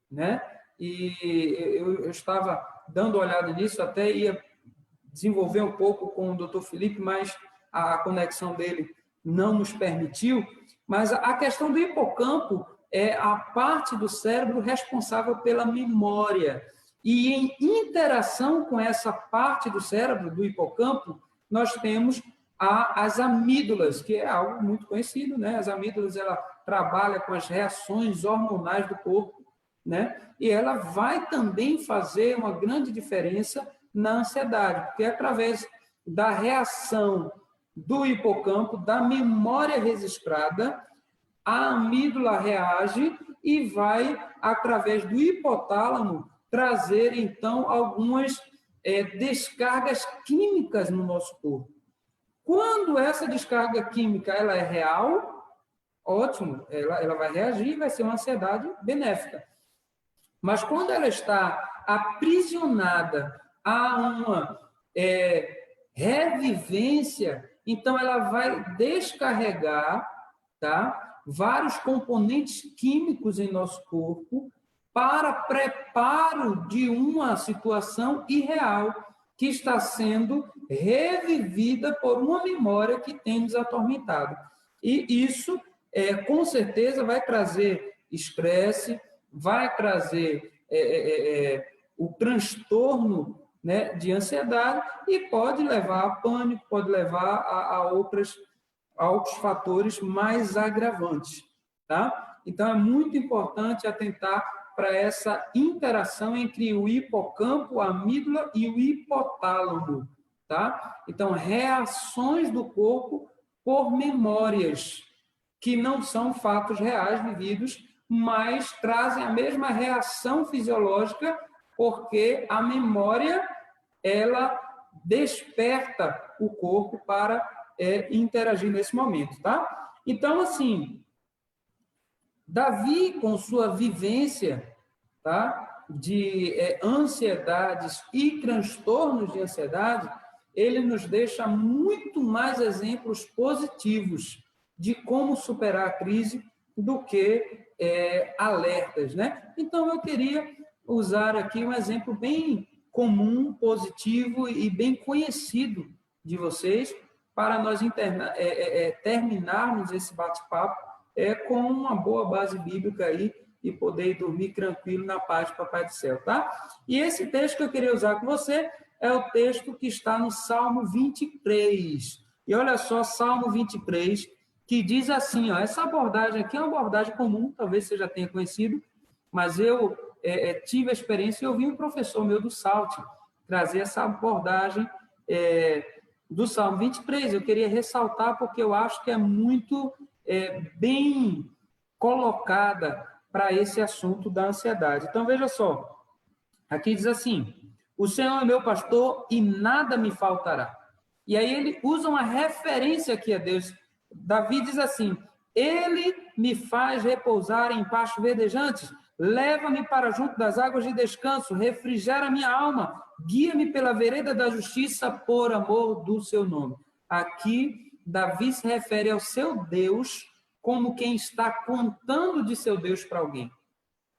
né? E eu estava dando uma olhada nisso, até ia desenvolver um pouco com o Dr. Felipe, mas a conexão dele não nos permitiu. Mas a questão do hipocampo é a parte do cérebro responsável pela memória. E em interação com essa parte do cérebro, do hipocampo, nós temos as amígdalas, que é algo muito conhecido, né? As amígdalas, ela trabalha com as reações hormonais do corpo, né? E ela vai também fazer uma grande diferença na ansiedade, porque através da reação do hipocampo, da memória registrada, a amígdala reage e vai, através do hipotálamo, trazer, então, algumas descargas químicas no nosso corpo. Quando essa descarga química ela é real, ótimo, ela vai reagir e vai ser uma ansiedade benéfica. Mas quando ela está aprisionada a uma revivência, então ela vai descarregar, tá, vários componentes químicos em nosso corpo para preparo de uma situação irreal que está sendo revivida por uma memória que tem nos atormentado. E isso, com certeza, vai trazer estresse, vai trazer o transtorno, né, de ansiedade, e pode levar a pânico, pode levar a outros fatores mais agravantes, tá? Então, é muito importante atentar para essa interação entre o hipocampo, a amígdala e o hipotálamo, tá? Então, reações do corpo por memórias, que não são fatos reais vividos, mas trazem a mesma reação fisiológica, porque a memória, ela desperta o corpo para interagir nesse momento, tá? Então, assim, Davi, com sua vivência, tá, de ansiedades e transtornos de ansiedade, ele nos deixa muito mais exemplos positivos de como superar a crise do que alertas, né? Então, eu queria usar aqui um exemplo bem comum, positivo e bem conhecido de vocês, para nós terminarmos esse bate-papo com uma boa base bíblica aí e poder dormir tranquilo na paz do Papai do Céu, tá? E esse texto que eu queria usar com você é o texto que está no Salmo 23. E olha só, Salmo 23, que diz assim, ó, essa abordagem aqui é uma abordagem comum, talvez você já tenha conhecido, mas eu tive a experiência e ouvi um professor meu do SALT trazer essa abordagem do Salmo 23. Eu queria ressaltar porque eu acho que é muito bem colocada para esse assunto da ansiedade. Então, veja só, aqui diz assim, o Senhor é meu pastor e nada me faltará. E aí ele usa uma referência aqui a Deus. Davi diz assim, ele me faz repousar em pastos verdejantes, leva-me para junto das águas de descanso, refrigera minha alma, guia-me pela vereda da justiça por amor do seu nome. Aqui, Davi se refere ao seu Deus como quem está contando de seu Deus para alguém.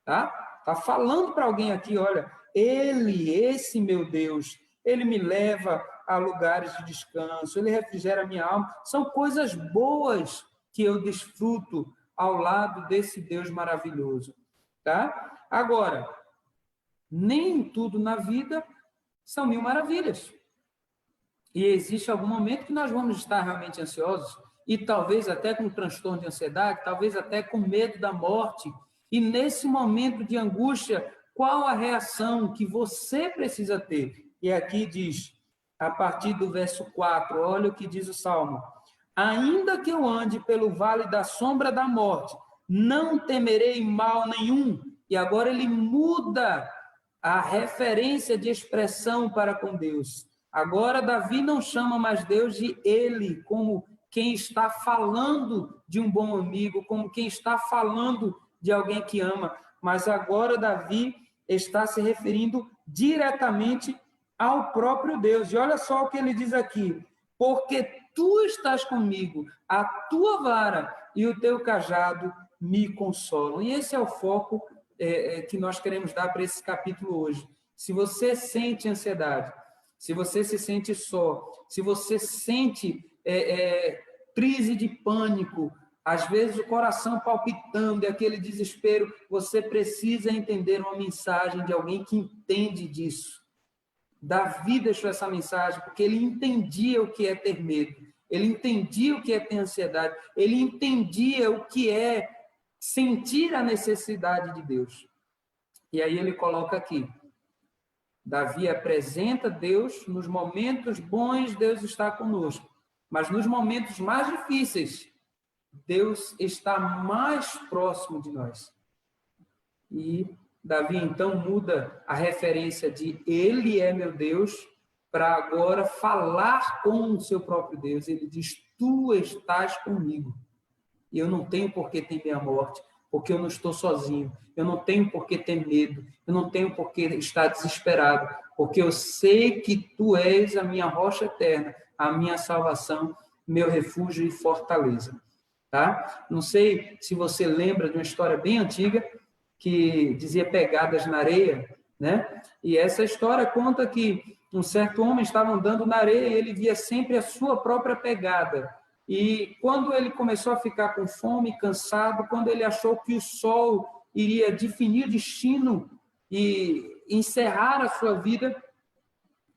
Tá? Está falando para alguém aqui, olha, esse meu Deus, ele me leva a lugares de descanso, ele refrigera minha alma. São coisas boas que eu desfruto ao lado desse Deus maravilhoso. Tá? Agora, nem tudo na vida são mil maravilhas. E existe algum momento que nós vamos estar realmente ansiosos, e talvez até com transtorno de ansiedade, talvez até com medo da morte. E nesse momento de angústia, qual a reação que você precisa ter? E aqui diz, a partir do verso 4, olha o que diz o Salmo. Ainda que eu ande pelo vale da sombra da morte, não temerei mal nenhum. E agora ele muda a referência de expressão para com Deus. Agora Davi não chama mais Deus de ele, como quem está falando de um bom amigo, como quem está falando de alguém que ama, mas agora Davi está se referindo diretamente ao próprio Deus. E olha só o que ele diz aqui, porque tu estás comigo, a tua vara e o teu cajado me consolam. E esse é o foco que nós queremos dar para esse capítulo hoje. Se você sente ansiedade, se você se sente só, se você sente crise de pânico, às vezes o coração palpitando, aquele desespero, você precisa entender uma mensagem de alguém que entende disso. Davi deixou essa mensagem porque ele entendia o que é ter medo, ele entendia o que é ter ansiedade, ele entendia o que é sentir a necessidade de Deus. E aí ele coloca aqui, Davi apresenta Deus, nos momentos bons Deus está conosco, mas nos momentos mais difíceis, Deus está mais próximo de nós. E Davi, então, muda a referência de ele é meu Deus para agora falar com o seu próprio Deus. Ele diz, tu estás comigo. E eu não tenho por que temer a morte, porque eu não estou sozinho. Eu não tenho por que ter medo. Eu não tenho por que estar desesperado, porque eu sei que tu és a minha rocha eterna, a minha salvação, meu refúgio e fortaleza. Tá? Não sei se você lembra de uma história bem antiga que dizia pegadas na areia, né? E essa história conta que um certo homem estava andando na areia e ele via sempre a sua própria pegada. E quando ele começou a ficar com fome, cansado, quando ele achou que o sol iria definir o destino e encerrar a sua vida,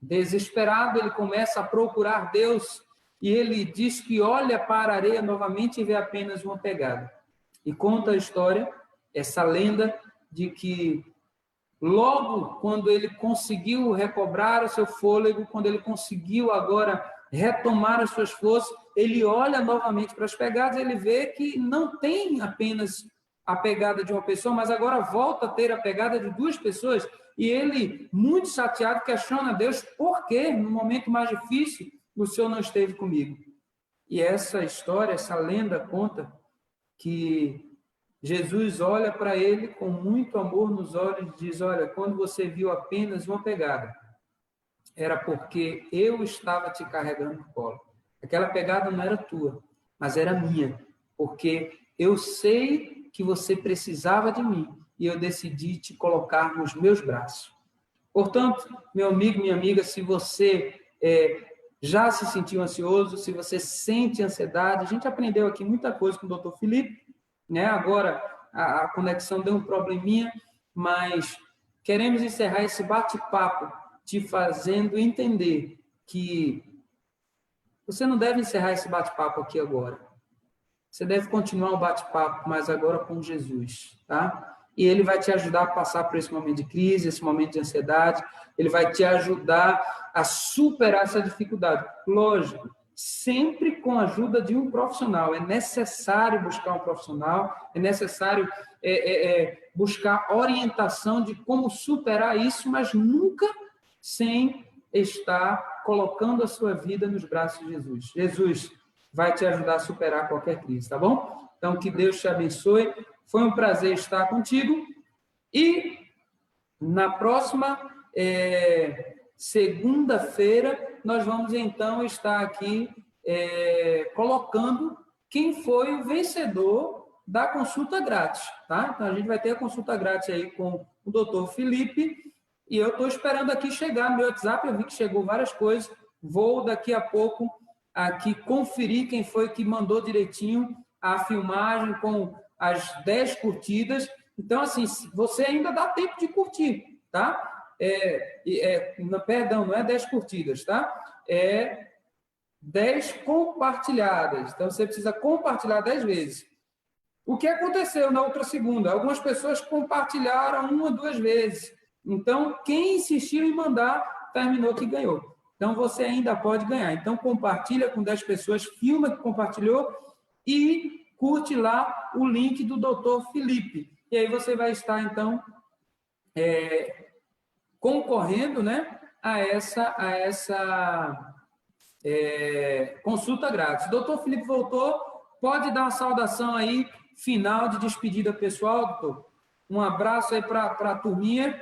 desesperado, ele começa a procurar Deus e ele diz que olha para a areia novamente e vê apenas uma pegada. E conta a história, essa lenda, de que logo quando ele conseguiu recobrar o seu fôlego, quando ele conseguiu agora retomar as suas forças, ele olha novamente para as pegadas e ele vê que não tem apenas a pegada de uma pessoa, mas agora volta a ter a pegada de duas pessoas. E ele, muito chateado, questiona a Deus, por que no momento mais difícil o Senhor não esteve comigo? E essa história, essa lenda conta que Jesus olha para ele com muito amor nos olhos e diz, olha, quando você viu apenas uma pegada, era porque eu estava te carregando no colo. Aquela pegada não era tua, mas era minha, porque eu sei que você precisava de mim e eu decidi te colocar nos meus braços. Portanto, meu amigo, minha amiga, se você já se sentiu ansioso, se você sente ansiedade. A gente aprendeu aqui muita coisa com o Dr. Felipe, né? Agora a conexão deu um probleminha, mas queremos encerrar esse bate-papo te fazendo entender que você não deve encerrar esse bate-papo aqui agora. Você deve continuar o bate-papo, mas agora com Jesus, tá? E ele vai te ajudar a passar por esse momento de crise, esse momento de ansiedade. Ele vai te ajudar a superar essa dificuldade. Lógico, sempre com a ajuda de um profissional. É necessário buscar um profissional, é necessário buscar orientação de como superar isso, mas nunca sem estar colocando a sua vida nos braços de Jesus. Jesus vai te ajudar a superar qualquer crise, tá bom? Então, que Deus te abençoe. Foi um prazer estar contigo. E na próxima segunda-feira, nós vamos, então, estar aqui colocando quem foi o vencedor da consulta grátis, tá? Então, a gente vai ter a consulta grátis aí com o Dr. Felipe, e eu estou esperando aqui chegar no meu WhatsApp, eu vi que chegou várias coisas, vou daqui a pouco aqui conferir quem foi que mandou direitinho a filmagem com as 10 curtidas. Então, assim, você ainda dá tempo de curtir, tá? Perdão, não é 10 curtidas, tá? É 10 compartilhadas. Então, você precisa compartilhar 10 vezes. O que aconteceu na outra segunda? Algumas pessoas compartilharam 1 ou 2 vezes. Então, quem insistiu em mandar, terminou que ganhou. Então, você ainda pode ganhar. Então, compartilha com 10 pessoas, filma que compartilhou e curte lá o link do Dr. Felipe. E aí você vai estar, então, concorrendo, né, a essa consulta grátis. Dr. Felipe voltou, pode dar uma saudação aí, final de despedida pessoal, doutor? Um abraço aí para a turminha.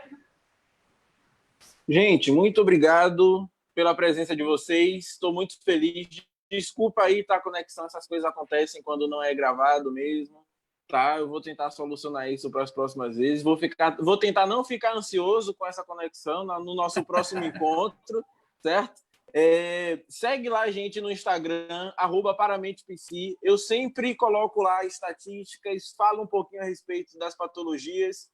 Gente, muito obrigado pela presença de vocês. Estou muito feliz. Desculpa aí, tá? A conexão, essas coisas acontecem quando não é gravado mesmo, tá? Eu vou tentar solucionar isso para as próximas vezes. Vou tentar não ficar ansioso com essa conexão no nosso próximo encontro, certo? Segue lá a gente no Instagram, @paramentepc. Eu sempre coloco lá estatísticas, falo um pouquinho a respeito das patologias,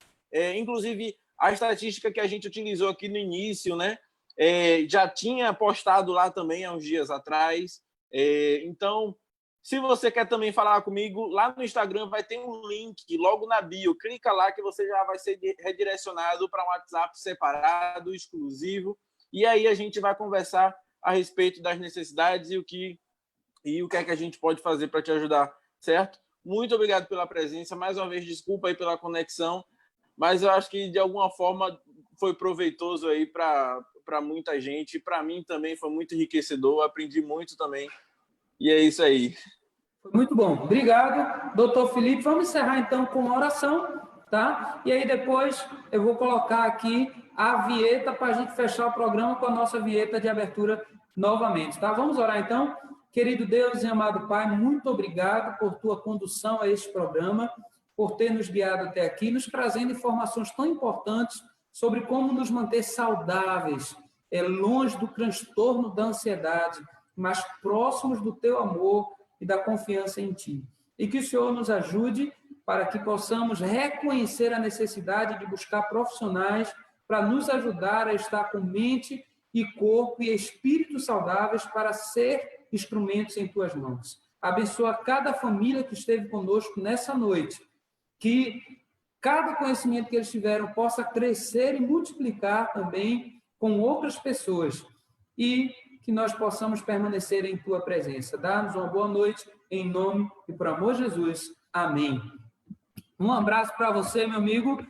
inclusive a estatística que a gente utilizou aqui no início, né? Já tinha postado lá também há uns dias atrás. Então, se você quer também falar comigo, lá no Instagram vai ter um link logo na bio. Clica lá que você já vai ser redirecionado para um WhatsApp separado, exclusivo. E aí a gente vai conversar a respeito das necessidades e o que é que a gente pode fazer para te ajudar, certo? Muito obrigado pela presença. Mais uma vez, desculpa aí pela conexão, mas eu acho que de alguma forma foi proveitoso aí para muita gente. Para mim também foi muito enriquecedor, aprendi muito também. E é isso aí. Foi muito bom. Obrigado, doutor Felipe. Vamos encerrar então com uma oração, tá? E aí depois eu vou colocar aqui a vinheta para a gente fechar o programa com a nossa vinheta de abertura novamente, tá? Vamos orar então. Querido Deus e amado Pai, muito obrigado por tua condução a este programa, por ter nos guiado até aqui, nos trazendo informações tão importantes sobre como nos manter saudáveis, longe do transtorno da ansiedade, mas próximos do teu amor e da confiança em ti. E que o Senhor nos ajude para que possamos reconhecer a necessidade de buscar profissionais para nos ajudar a estar com mente e corpo e espírito saudáveis para ser instrumentos em tuas mãos. Abençoa cada família que esteve conosco nessa noite, que cada conhecimento que eles tiveram possa crescer e multiplicar também com outras pessoas e que nós possamos permanecer em tua presença. Dá-nos uma boa noite, em nome e por amor de Jesus. Amém. Um abraço para você, meu amigo,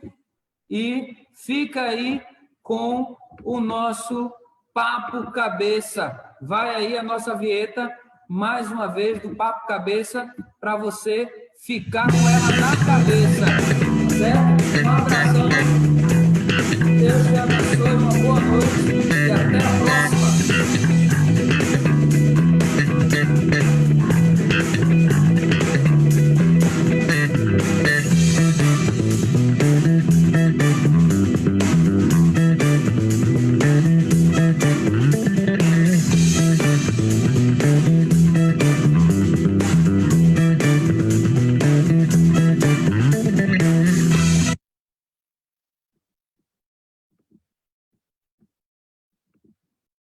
e fica aí com o nosso Papo Cabeça. Vai aí a nossa vinheta, mais uma vez, do Papo Cabeça, para você ficar com ela na cabeça. Certo? Um abração.